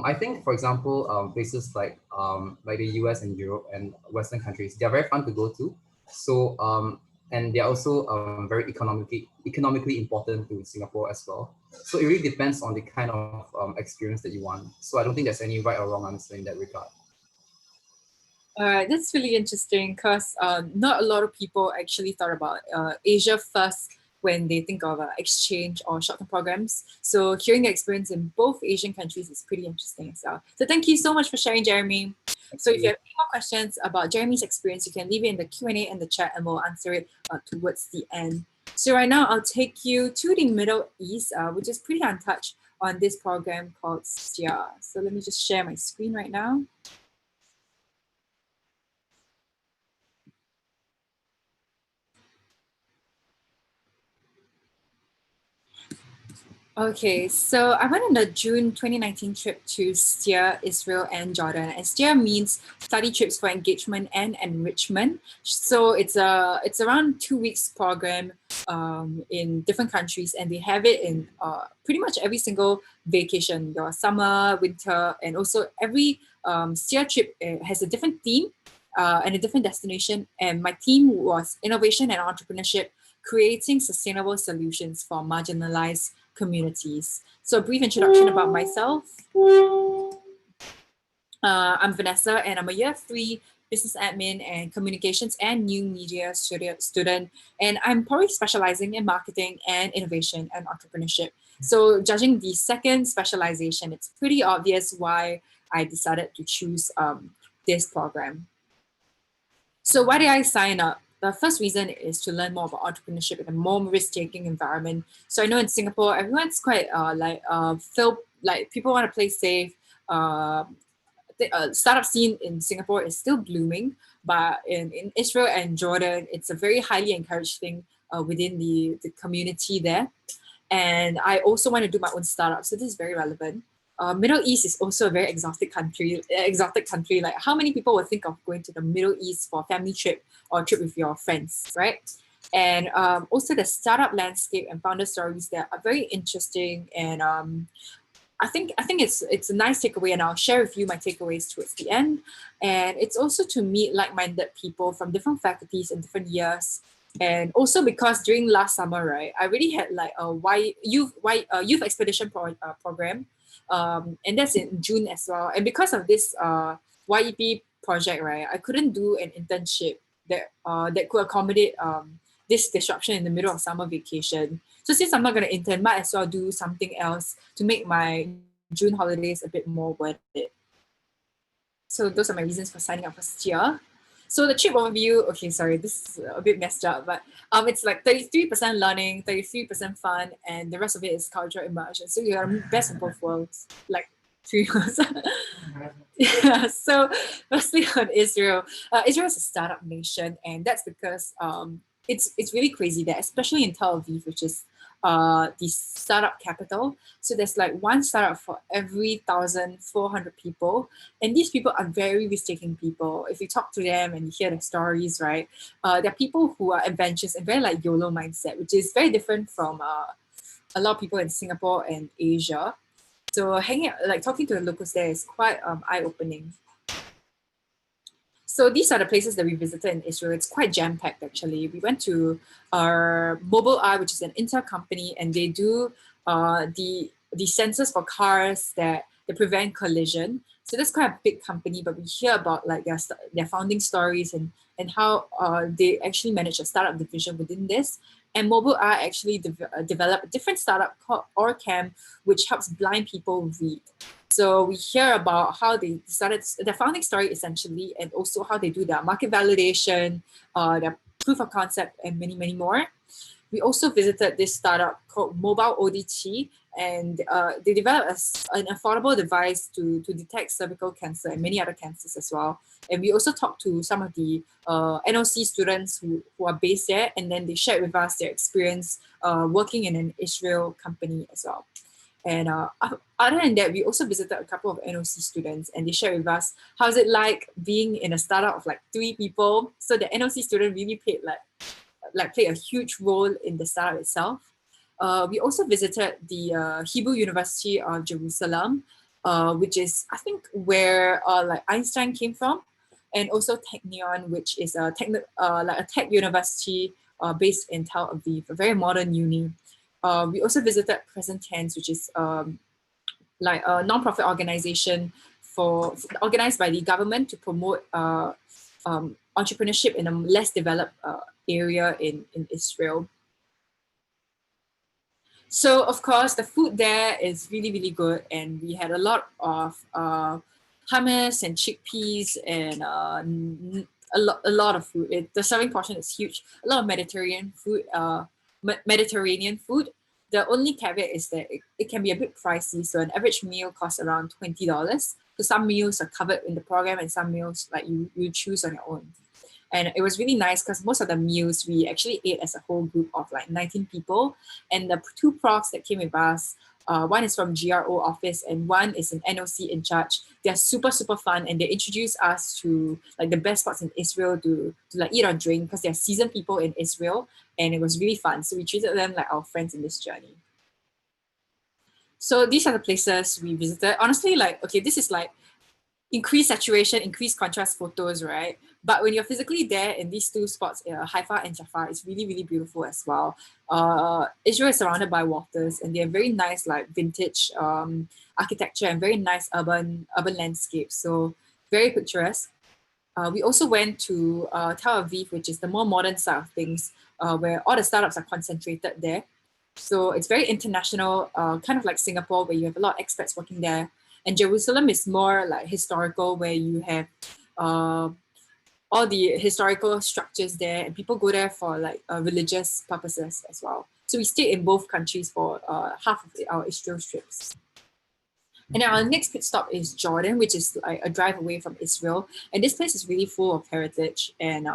I think, for example, places like the US and Europe and Western countries, they're very fun to go to. So and they're also very economically important to Singapore as well. So it really depends on the kind of experience that you want. So I don't think there's any right or wrong answer in that regard. All right, that's really interesting because not a lot of people actually thought about Asia first when they think of exchange or short-term programs. So hearing your experience in both Asian countries is pretty interesting as well. So thank you so much for sharing, Jeremy. So if you have any more questions about Jeremy's experience, you can leave it in the Q&A and the chat and we'll answer it towards the end. So right now, I'll take you to the Middle East, which is pretty untouched on this program called STIA. So let me just share my screen right now. Okay, so I went on a June 2019 trip to STIA, Israel, and Jordan. And STIA means Study Trips for Engagement and Enrichment. So it's around 2 weeks program in different countries, and they have it in pretty much every single vacation, your summer, winter, and also every STIA trip has a different theme and a different destination. And my theme was innovation and entrepreneurship, creating sustainable solutions for marginalized communities. So a brief introduction about myself. I'm Vanessa and I'm a year 3 business admin and communications and new media student. And I'm probably specializing in marketing and innovation and entrepreneurship. So judging the second specialization, it's pretty obvious why I decided to choose this program. So why did I sign up? The first reason is to learn more about entrepreneurship in a more risk-taking environment. So I know in Singapore, everyone's quite people want to play safe. The startup scene in Singapore is still blooming, but in Israel and Jordan, it's a very highly encouraged thing within the community there. And I also want to do my own startup, so this is very relevant. Middle East is also a very exotic country. Like how many people would think of going to the Middle East for a family trip or a trip with your friends, right? And also the startup landscape and founder stories that are very interesting. And I think it's a nice takeaway, and I'll share with you my takeaways towards the end. And it's also to meet like-minded people from different faculties and different years. And also because during last summer, right, I really had like a youth expedition program. And that's in June as well. And because of this YEP project, right, I couldn't do an internship that could accommodate this disruption in the middle of summer vacation. So since I'm not going to intern, might as well do something else to make my June holidays a bit more worth it. So those are my reasons for signing up for STIA. So the trip overview, okay, sorry, this is a bit messed up, but it's like 33% learning, 33% fun, and the rest of it is cultural immersion. So you are best of both worlds, like 3 years. Yeah, so firstly on Israel. Israel is a startup nation, and that's because it's really crazy there, especially in Tel Aviv, which is the startup capital. So there's like one startup for every 1,400 people. And these people are very risk-taking people. If you talk to them and you hear their stories, right, they're people who are adventurous and very like YOLO mindset, which is very different from a lot of people in Singapore and Asia. So hanging out, like talking to the locals there is quite eye-opening. So these are the places that we visited in Israel. It's quite jam-packed actually. We went to our Mobile Eye, which is an Intel company, and they do the sensors for cars that prevent collision. So that's quite a big company, but we hear about like their founding stories and how they actually managed a startup division within this. And Mobile Eye actually developed a different startup called OrCam, which helps blind people read. So we hear about how they started their founding story essentially, and also how they do their market validation, their proof of concept, and many, many more. We also visited this startup called Mobile ODT, and they developed an affordable device to detect cervical cancer and many other cancers as well. And we also talked to some of the NOC students who are based there, and then they shared with us their experience working in an Israel company as well. And other than that, we also visited a couple of NOC students, and they shared with us how's it like being in a startup of like 3 people. So the NOC student really played a huge role in the startup itself. We also visited the Hebrew University of Jerusalem, which is I think where like Einstein came from, and also Technion, which is a tech university based in Tel Aviv, a very modern uni. We also visited Present Tense, which is like a non-profit organization organized by the government to promote entrepreneurship in a less developed area in Israel. So of course, the food there is really, really good. And we had a lot of hummus and chickpeas and a lot of food. The serving portion is huge. A lot of Mediterranean food. The only caveat is that it can be a bit pricey. So an average meal costs around $20. So some meals are covered in the program, and some meals like you choose on your own. And it was really nice because most of the meals we actually ate as a whole group of like 19 people. And the 2 profs that came with us, one is from GRO office and one is an NOC in charge. They're super, super fun, and they introduced us to like the best spots in Israel to like eat or drink, because they're seasoned people in Israel, and it was really fun. So we treated them like our friends in this journey. So these are the places we visited. Honestly, like, okay, this is like increased saturation, increased contrast photos, right? But when you're physically there in these 2 spots, Haifa and Jaffa, it's really, really beautiful as well. Israel is surrounded by waters, and they have very nice like vintage architecture and very nice urban landscapes. So very picturesque. We also went to Tel Aviv, which is the more modern side of things, where all the startups are concentrated there. So it's very international, kind of like Singapore, where you have a lot of expats working there. And Jerusalem is more like historical, where you have all the historical structures there, and people go there for like religious purposes as well. So we stayed in both countries for half of our Israel trips. And our next pit stop is Jordan, which is like a drive away from Israel. And this place is really full of heritage, and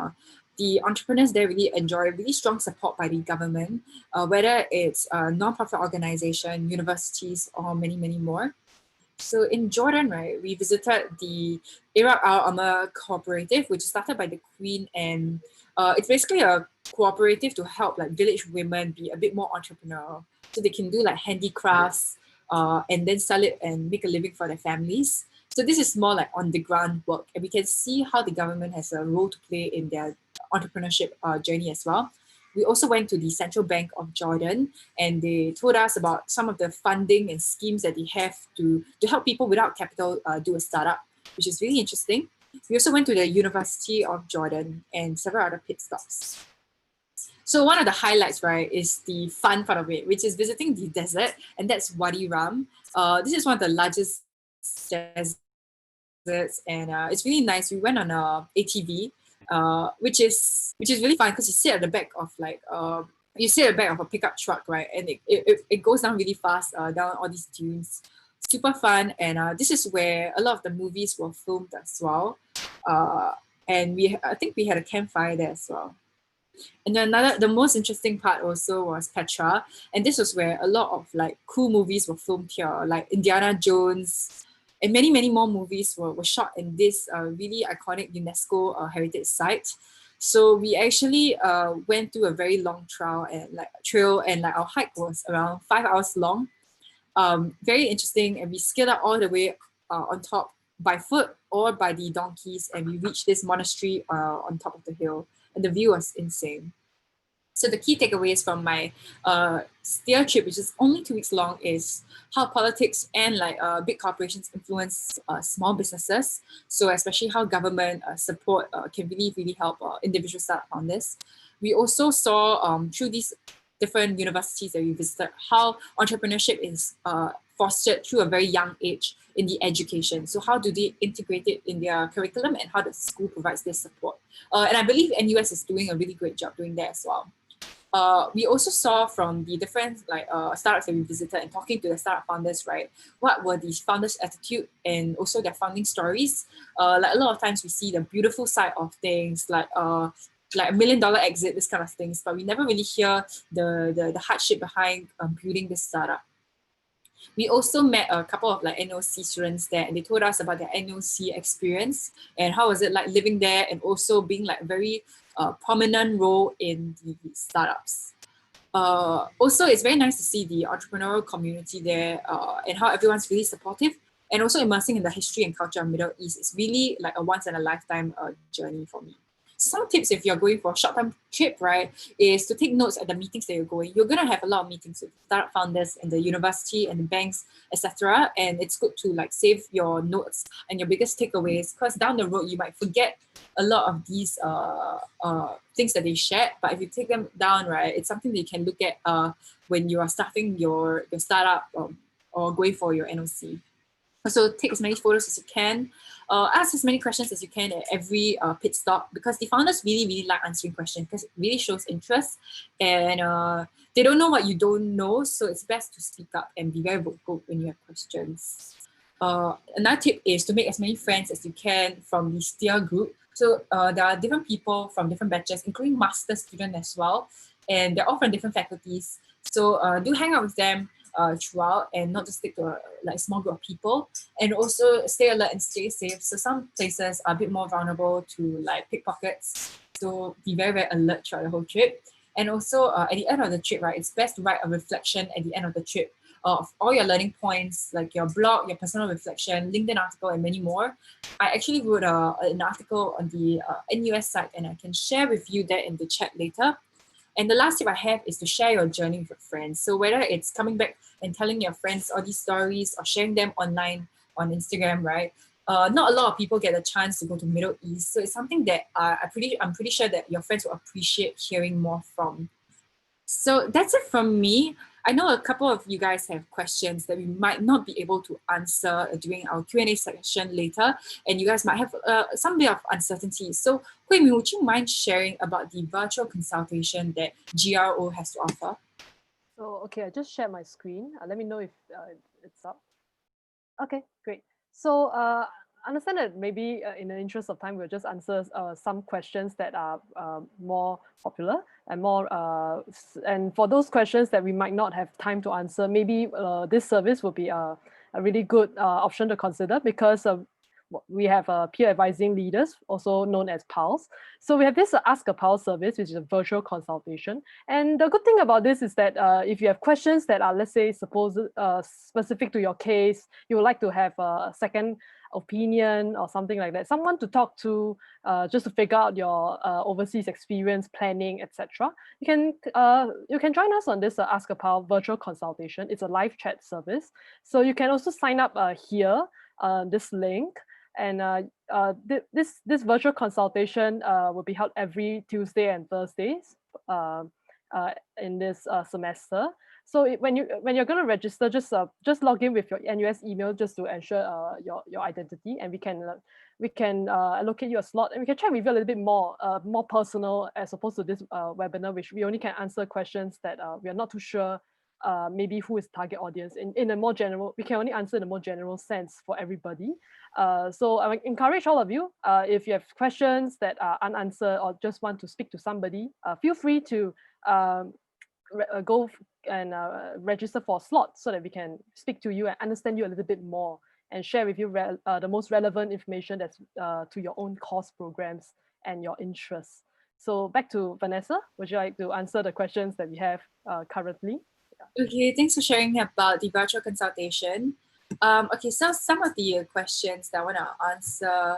the entrepreneurs there really enjoy really strong support by the government, whether it's a non-profit organization, universities, or many, many more. So in Jordan, right, we visited the Arab Al-Amal Cooperative, which is started by the Queen, and it's basically a cooperative to help like village women be a bit more entrepreneurial, so they can do like handicrafts and then sell it and make a living for their families. So this is more like on the ground work, and we can see how the government has a role to play in their entrepreneurship journey as well. We also went to the Central Bank of Jordan, and they told us about some of the funding and schemes that they have to help people without capital do a startup, which is really interesting. We also went to the University of Jordan and several other pit stops. So one of the highlights, right, is the fun part of it, which is visiting the desert, and that's Wadi Rum. This is one of the largest deserts, and it's really nice. We went on a ATV, which is really fun because you sit at the back of like you sit at the back of a pickup truck, right, and it goes down really fast down all these dunes. Super fun, and this is where a lot of the movies were filmed as well. And I think we had a campfire there as well. And then the most interesting part also was Petra, and this was where a lot of like cool movies were filmed here, like Indiana Jones, and many more movies were shot in this really iconic UNESCO heritage site. So we actually went through a very long trail, and like our hike was around 5 hours long. Very interesting, and we scaled up all the way on top by foot or by the donkeys, and we reached this monastery on top of the hill, and the view was insane. So the key takeaways from my steer trip, which is only 2 weeks long, is how politics and like big corporations influence small businesses. So especially how government support can really help individual startup founders. We also saw through these different universities that we visited how entrepreneurship is fostered through a very young age in the education. So how do they integrate it in their curriculum, and how the school provides this support? And I believe NUS is doing a really great job doing that as well. We also saw from the different startups that we visited and talking to the startup founders, right? What were these founders' attitude and also their founding stories? Like a lot of times we see the beautiful side of things, like $1 million exit, this kind of things, but we never really hear the hardship behind building this startup. We also met a couple of like NOC students there, and they told us about their NOC experience and how was it like living there, and also being like very prominent role in the startups. Also, it's very nice to see the entrepreneurial community there and how everyone's really supportive, and also immersing in the history and culture of Middle East. It's really like a once in a lifetime journey for me. Some tips if you're going for a short-term trip, right, is to take notes at the meetings that you're going. You're gonna have a lot of meetings with startup founders and the university and the banks, etc. And it's good to like save your notes and your biggest takeaways, because down the road you might forget a lot of these things that they shared. But if you take them down, right, it's something that you can look at when you are starting your startup or going for your NOC. So take as many photos as you can. Ask as many questions as you can at every pit stop, because the founders really like answering questions, because it really shows interest, and they don't know what you don't know, so it's best to speak up and be very vocal when you have questions. Another tip is to make as many friends as you can from the steer group. So there are different people from different batches, including master students as well, and they're all from different faculties. So do hang out with them throughout, and not just stick to a small group of people, and also stay alert and stay safe. So some places are a bit more vulnerable to like pickpockets, so be very alert throughout the whole trip. And also at the end of the trip, right, it's best to write a reflection at the end of the trip of all your learning points, like your blog, your personal reflection, LinkedIn article, and many more. I actually wrote an article on the NUS site, and I can share with you that in the chat later. And the last tip I have is to share your journey with your friends. So whether it's coming back and telling your friends all these stories, or sharing them online on Instagram, right? Not a lot of people get a chance to go to Middle East. So it's something that I'm pretty sure that your friends will appreciate hearing more from. So that's it from me. I know a couple of you guys have questions that we might not be able to answer during our Q&A section later, and you guys might have some bit of uncertainty. So Hui Min, would you mind sharing about the virtual consultation that GRO has to offer? So, okay, I just shared my screen. Let me know if it's up. Okay, great. So understand that maybe in the interest of time, we'll just answer some questions that are more popular and more, and for those questions that we might not have time to answer, maybe this service will be a really good option to consider, because we have peer advising leaders, also known as PALs. So we have this Ask a PAL service, which is a virtual consultation. And the good thing about this is that if you have questions that are, let's say, specific to your case, you would like to have a second opinion or something like that, someone to talk to just to figure out your overseas experience, planning, etc. You can join us on this Ask a PAL virtual consultation. It's a live chat service. So you can also sign up here, this link. And this virtual consultation will be held every Tuesday and Thursdays in this semester. So when you're going to register, just log in with your NUS email just to ensure your identity, and we can allocate you a slot, and we can chat with you a little bit more personal, as opposed to this webinar, which we only can answer questions that we are not too sure maybe who is target audience in a more general, we can only answer in a more general sense for everybody. So I encourage all of you, if you have questions that are unanswered or just want to speak to somebody, feel free to go and register for a slot so that we can speak to you and understand you a little bit more and share with you the most relevant information that's to your own course programs and your interests. So back to Vanessa, would you like to answer the questions that we have currently? Okay, thanks for sharing about the virtual consultation. Okay, so some of the questions that I want to answer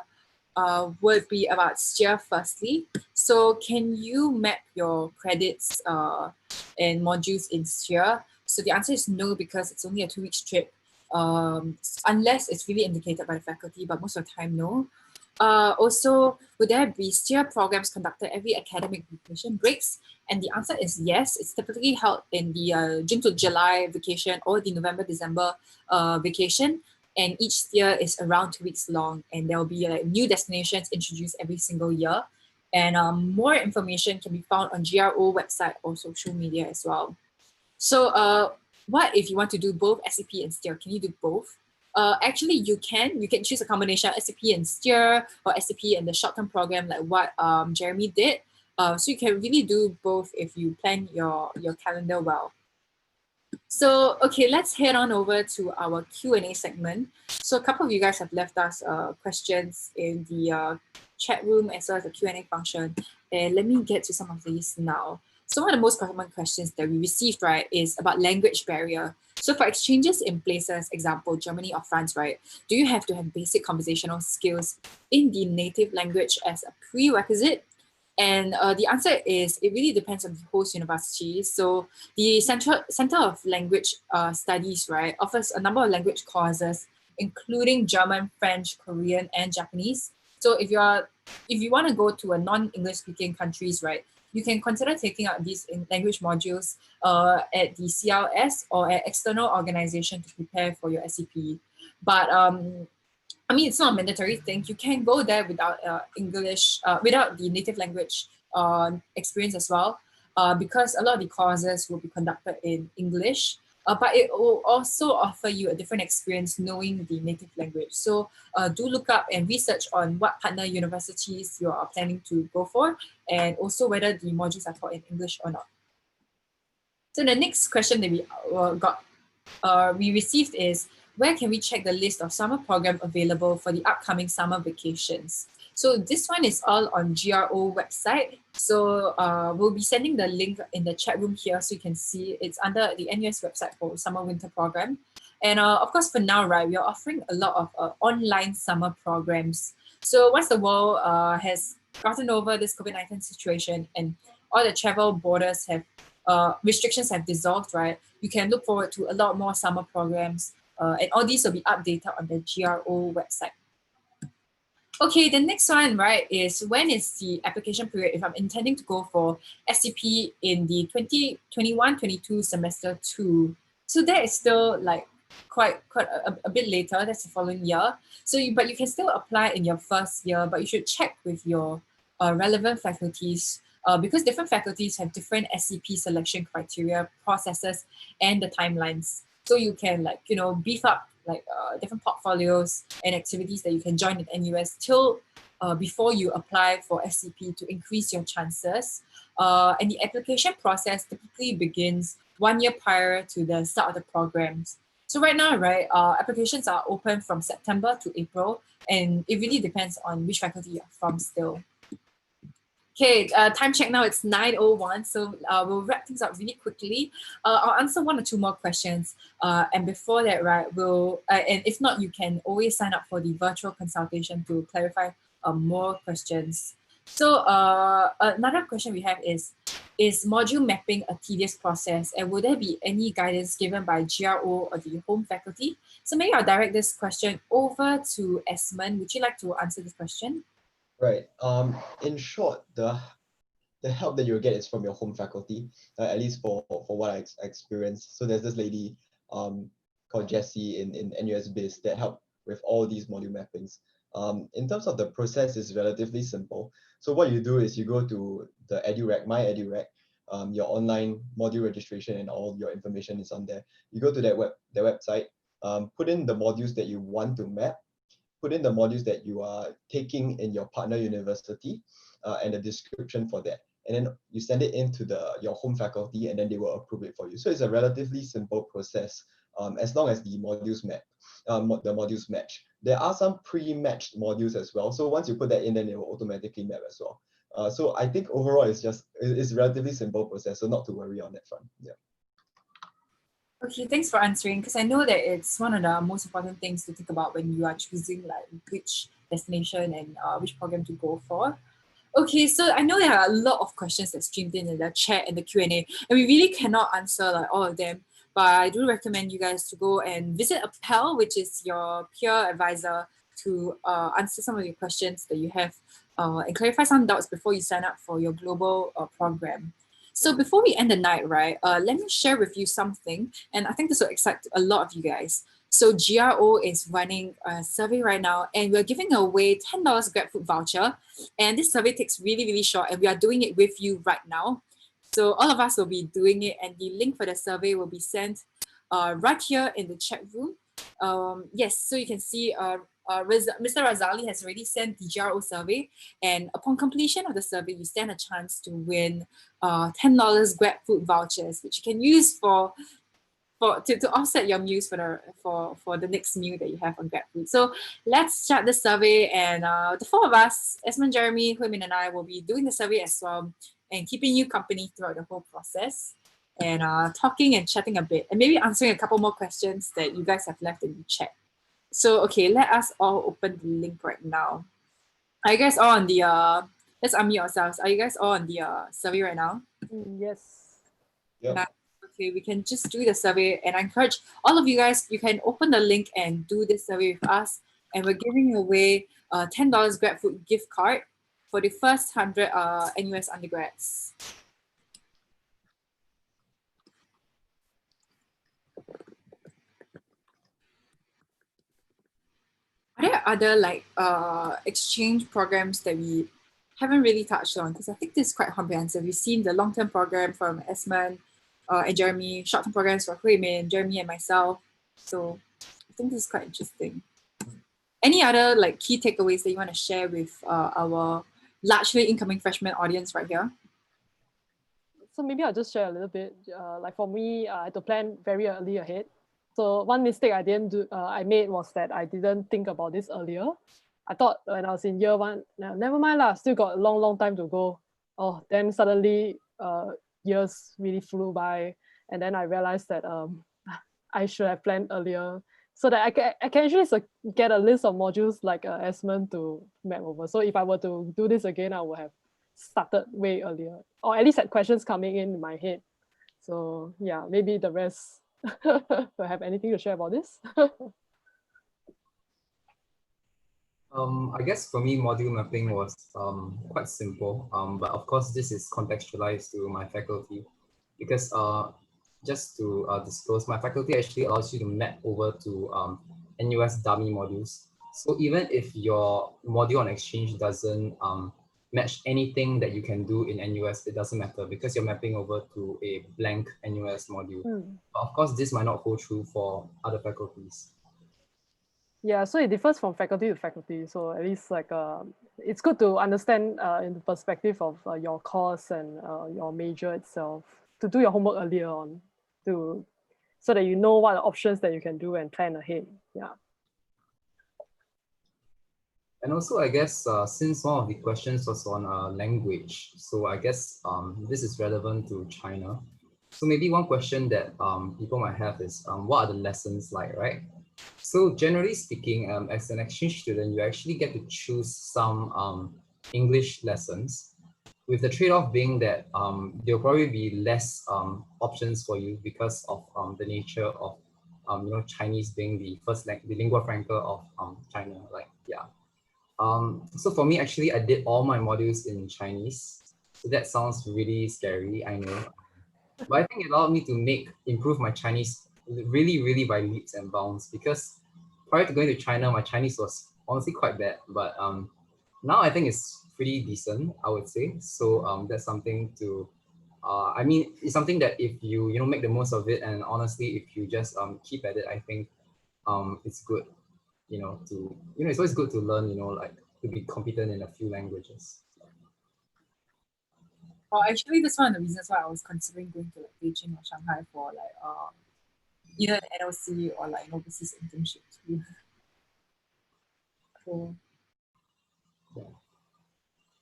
would be about STEER firstly. So can you map your credits and modules in STEER? So the answer is no, because it's only a 2-week trip, unless it's really indicated by the faculty, but most of the time, no. Also, would there be STEER programs conducted every academic vacation breaks? And the answer is yes. It's typically held in the June to July vacation or the November-December vacation. And each STEER is around 2 weeks long, and there will be new destinations introduced every single year. And more information can be found on GRO website or social media as well. So what if you want to do both SCP and STEER? Can you do both? Actually, you can. You can choose a combination of SCP and STEER, or SCP and the short-term program like what Jeremy did. So you can really do both if you plan your calendar well. So, okay, let's head on over to our Q&A segment. So a couple of you guys have left us questions in the chat room as well as the Q&A function. And let me get to some of these now. So one of the most common questions that we received, right, is about language barrier. So for exchanges in places, example, Germany or France, right, do you have to have basic conversational skills in the native language as a prerequisite? And the answer is it really depends on the host university. So the Center of Language Studies, right, offers a number of language courses, including German, French, Korean, and Japanese. So if you want to go to a non-English speaking countries, right, you can consider taking out these language modules at the CLS or at external organization to prepare for your SCP. But I mean, it's not a mandatory thing. You can go there without English, without the native language experience as well, because a lot of the courses will be conducted in English, but it will also offer you a different experience knowing the native language. So do look up and research on what partner universities you are planning to go for, and also whether the modules are taught in English or not. So the next question that we received is, where can we check the list of summer program available for the upcoming summer vacations? So this one is all on GRO website. So we'll be sending the link in the chat room here so you can see. It's under the NUS website for summer winter program. And of course, for now, right, we are offering a lot of online summer programs. So once the world has gotten over this COVID-19 situation and all the travel borders have restrictions have dissolved, right, you can look forward to a lot more summer programs. And all these will be updated on the GRO website. Okay, the next one, right, is when is the application period if I'm intending to go for SCP in the 2021-22 semester 2. So that is still like quite a bit later. That's the following year. So but you can still apply in your first year, but you should check with your relevant faculties because different faculties have different SCP selection criteria, processes, and the timelines. So you can beef up different portfolios and activities that you can join in NUS till before you apply for SCP to increase your chances. And the application process typically begins 1 year prior to the start of the programs. So right now, right, applications are open from September to April, and it really depends on which faculty you're from still. Okay, time check now, it's 9:01, so we'll wrap things up really quickly. I'll answer 1 or 2 more questions. And before that, right, and if not, you can always sign up for the virtual consultation to clarify more questions. So another question we have is module mapping a tedious process? And will there be any guidance given by GRO or the home faculty? So maybe I'll direct this question over to Esmond. Would you like to answer this question? Right. In short, the help that you'll get is from your home faculty, at least for what I experienced. So there's this lady called Jessie in NUS Biz that helped with all these module mappings. In terms of the process, is relatively simple. So what you do is you go to the EduRec, my EduRec, your online module registration and all your information is on there. You go to their website, put in the modules that you want to map, put in the modules that you are taking in your partner university, and a description for that. And then you send it into your home faculty, and then they will approve it for you. So it's a relatively simple process, as long as the modules match. There are some pre-matched modules as well. So once you put that in, then it will automatically map as well. So I think overall it's a relatively simple process, so not to worry on that front. Yeah. Okay, thanks for answering, because I know that it's one of the most important things to think about when you are choosing like which destination and which program to go for. Okay, so I know there are a lot of questions that streamed in the chat and the Q&A, and we really cannot answer like all of them, but I do recommend you guys to go and visit a PAL, which is your peer advisor, to answer some of your questions that you have and clarify some doubts before you sign up for your global program. So before we end the night, right, let me share with you something, and I think this will excite a lot of you guys. So GRO is running a survey right now, and we're giving away $10 GrabFood voucher. And this survey takes really, really short, and we are doing it with you right now. So all of us will be doing it, and the link for the survey will be sent right here in the chat room. Yes, so you can see Mr. Razali has already sent the GRO survey, and upon completion of the survey, you stand a chance to win $10 GrabFood vouchers, which you can use to offset your meals for the next meal that you have on GrabFood. So let's start the survey, and the four of us, Esmond, Jeremy, Hui Min, and I, will be doing the survey as well and keeping you company throughout the whole process, and talking and chatting a bit, and maybe answering a couple more questions that you guys have left in the chat. So okay, let us all open the link right now. Are you guys all on the let's unmute ourselves. Are you guys all on the survey right now? Yes. Yep. Okay, we can just do the survey, and I encourage all of you guys, you can open the link and do this survey with us, and we're giving away a $10 GrabFood gift card for the first 100 NUS undergrads. Are there other like exchange programs that we haven't really touched on? Because I think this is quite comprehensive. We've seen the long-term program from Esmond and Jeremy, short-term programs for Hui Min, Jeremy, and myself. So I think this is quite interesting. Any other like key takeaways that you want to share with our largely incoming freshman audience right here? So maybe I'll just share a little bit. Like for me, I had to plan very early ahead. So one mistake I made was that I didn't think about this earlier. I thought when I was in year one, never mind lah, still got a long time to go. Oh, then suddenly years really flew by, and then I realized that I should have planned earlier, so that I can actually get a list of modules like Esmond to map over. So if I were to do this again, I would have started way earlier, or at least had questions coming in my head. So yeah, maybe the rest will have anything to share about this. I guess for me, module mapping was quite simple, but of course this is contextualized to my faculty, because just to disclose, my faculty actually allows you to map over to NUS dummy modules. So even if your module on exchange doesn't match anything that you can do in NUS, it doesn't matter, because you're mapping over to a blank NUS module. But of course, this might not hold true for other faculties. Yeah, so it differs from faculty to faculty. So at least like it's good to understand in the perspective of your course and your major itself, to do your homework earlier on, so that you know what options that you can do and plan ahead. Yeah. And also, I guess since one of the questions was on language, so I guess this is relevant to China. So maybe one question that people might have is, what are the lessons like, right? So generally speaking, as an exchange student, you actually get to choose some English lessons, with the trade-off being that there'll probably be less options for you because of the nature of Chinese being the lingua franca of China. Like, yeah. So for me, actually, I did all my modules in Chinese. So that sounds really scary, I know. But I think it allowed me to improve my Chinese really by leaps and bounds, because prior to going to China, my Chinese was honestly quite bad. But now I think it's pretty decent, I would say. So that's something to I mean, it's something that if you make the most of it, and honestly, if you just keep at it, I think it's good, to it's always good to learn, like to be competent in a few languages. Well, actually, that's one of the reasons why I was considering going to like Beijing or Shanghai for like either an NLC or like an overseas internship too. Cool. Yeah.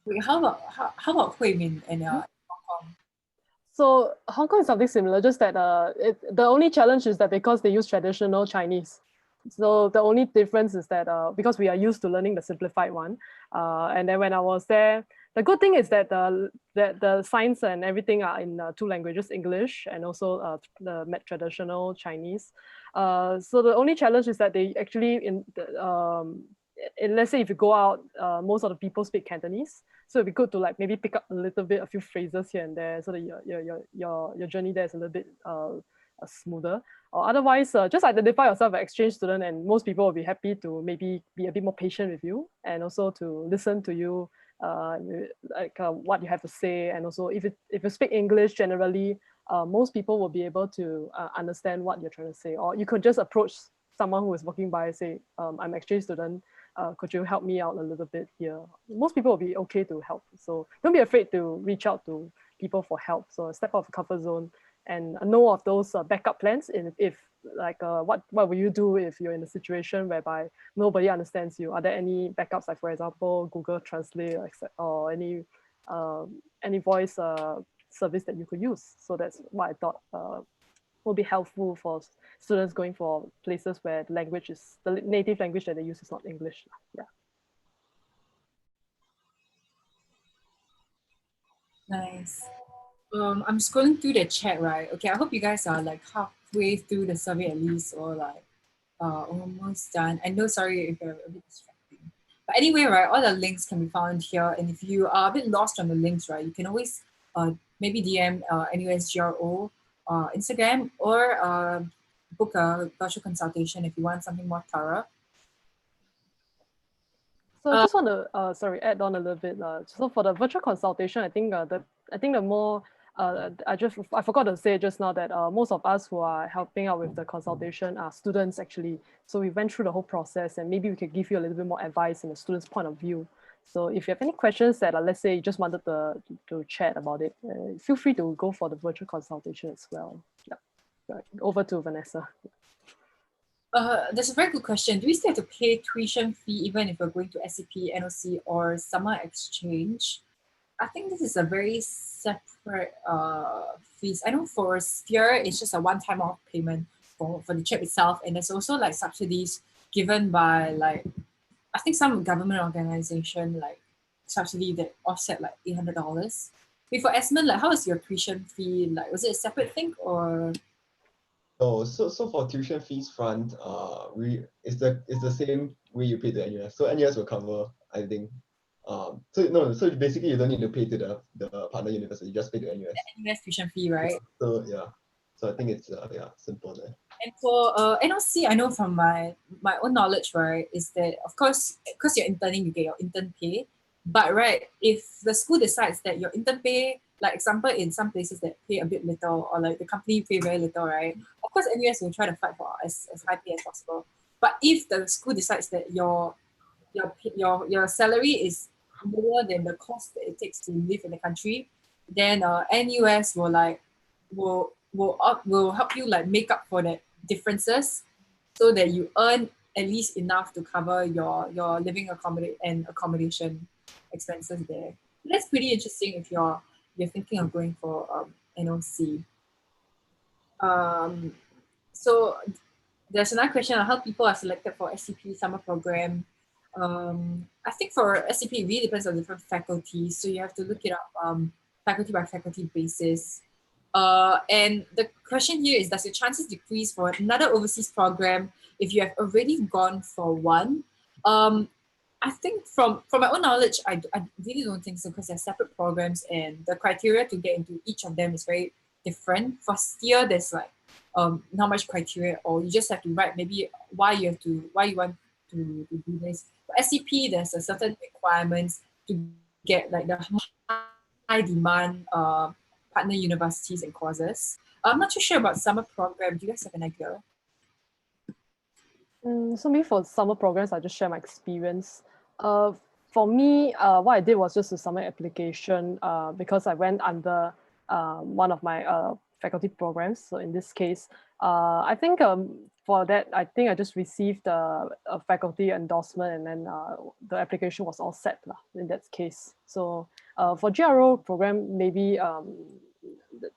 Wait, how about Hui Min and Hong Kong? So Hong Kong is something similar, just that the only challenge is that because they use traditional Chinese. So the only difference is that because we are used to learning the simplified one, and then when I was there, the good thing is that the science and everything are in two languages, English and also the traditional Chinese. So the only challenge is that they actually let's say if you go out, most of the people speak Cantonese. So it'd be good to like maybe pick up a little bit, a few phrases here and there, so that your journey there is a little bit smoother. Or otherwise, just identify yourself as an exchange student, and most people will be happy to maybe be a bit more patient with you, and also to listen to you, what you have to say. And also, if you speak English generally, most people will be able to understand what you're trying to say. Or you could just approach someone who is walking by and say, I'm an exchange student. Could you help me out a little bit here? Most people will be okay to help. So don't be afraid to reach out to people for help. So step out of the comfort zone and know of those backup plans. If like, what will you do if you're in a situation whereby nobody understands you? Are there any backups, like for example, Google Translate or any voice service that you could use? So that's what I thought will be helpful for students going for places where the native language that they use is not English. Yeah. Nice. I'm scrolling through the chat, right? Okay, I hope you guys are like halfway through the survey at least, or like almost done. I know, sorry if you're a bit distracting. But anyway, right, all the links can be found here. And if you are a bit lost on the links, right, you can always maybe DM NUSGRO Instagram, or book a virtual consultation if you want something more thorough. So I just want to add on a little bit. So for the virtual consultation, I think the more I forgot to say just now that most of us who are helping out with the consultation are students actually. So we went through the whole process, and maybe we could give you a little bit more advice in a student's point of view. So if you have any questions that let's say you just wanted to chat about it, feel free to go for the virtual consultation as well. Yeah. Right. Over to Vanessa. That's a very good question. Do we still have to pay tuition fee even if we're going to SCP, NOC, or summer exchange? I think this is a very separate fees. I know for Sphere, it's just a one-time off payment for the trip itself, and there's also like subsidies given by like I think some government organization like subsidy that offset like $800. Wait, for Esmond, like how is your tuition fee? Like was it a separate thing or? Oh, so for tuition fees front, it's the same way you pay to NUS. So NUS will cover, I think. So basically you don't need to pay to the partner university, you just pay to NUS. NUS tuition fee, right? So yeah. So I think it's simple there. And for NOC, I know from my own knowledge, right, is that of course, because you're interning, you get your intern pay. But right, if the school decides that your intern pay, like example, in some places that pay a bit little, or like the company pay very little, right? Of course, NUS will try to fight for as high pay as possible. But if the school decides that your salary is lower than the cost that it takes to live in the country, then NUS will help you like make up for that differences, so that you earn at least enough to cover your living accommodation expenses there. That's pretty interesting if you're thinking of going for NOC. So there's another question on how people are selected for SCP summer program. I think for SCP it really depends on different faculties, so you have to look it up faculty by faculty basis. And the question here is, does your chances decrease for another overseas program if you have already gone for one? I think from my own knowledge, I really don't think so, because they're separate programs and the criteria to get into each of them is very different. For STEER, there's like not much criteria, or you just have to write maybe why you want to do this. For SCP, there's a certain requirements to get like the high demand partner universities and courses. I'm not too sure about summer program. Do you guys have an idea? So maybe for summer programs, I just share my experience. For me, what I did was just a summer application because I went under one of my faculty programs. So in this case, I think for that, I think I just received a faculty endorsement, and then the application was all set in that case. So for GRO program, maybe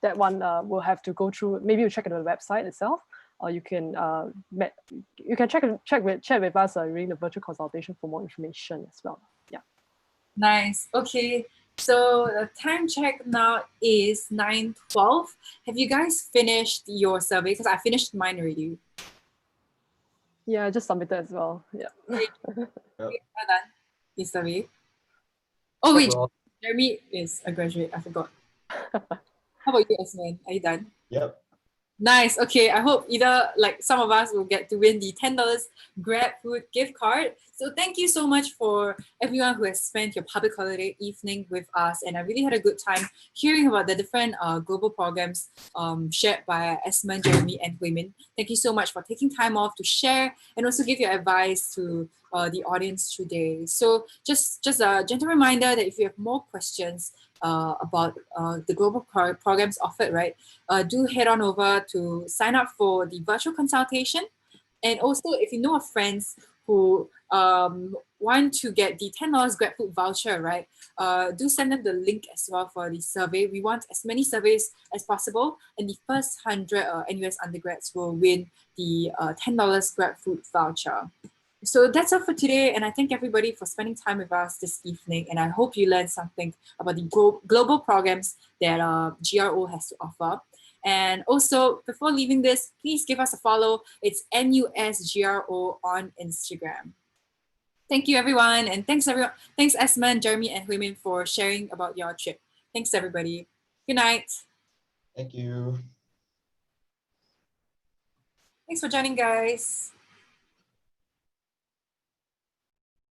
that one will have to go through. Maybe you check out the website itself, or you can chat with us during the virtual consultation for more information as well. Yeah. Nice. Okay. So the time check now is 9:12. Have you guys finished your survey? Because I finished mine already. Yeah, I just submitted as well. Yeah. Okay, well done. Your survey. Oh wait, Jeremy is a graduate. I forgot. How about you, Esman? Are you done? Yep. Nice. Okay. I hope either like some of us will get to win the $10 Grab Food gift card. So thank you so much for everyone who has spent your public holiday evening with us. And I really had a good time hearing about the different global programs shared by Esmond, Jeremy, and Hui Min. Thank you so much for taking time off to share and also give your advice to the audience today. So just a gentle reminder that if you have more questions about the global programs offered, right, do head on over to sign up for the virtual consultation. And also, if you know of friends who want to get the $10 GrabFood voucher, right, do send them the link as well for the survey. We want as many surveys as possible, and the first 100 NUS undergrads will win the $10 GrabFood voucher. So that's all for today, and I thank everybody for spending time with us this evening, and I hope you learned something about the global programs that GRO has to offer. And also, before leaving this, please give us a follow. It's NUSGRO on Instagram. Thank you, everyone, and thanks everyone. Thanks, Esman, Jeremy, and Hui Min for sharing about your trip. Thanks, everybody. Good night. Thank you. Thanks for joining, guys.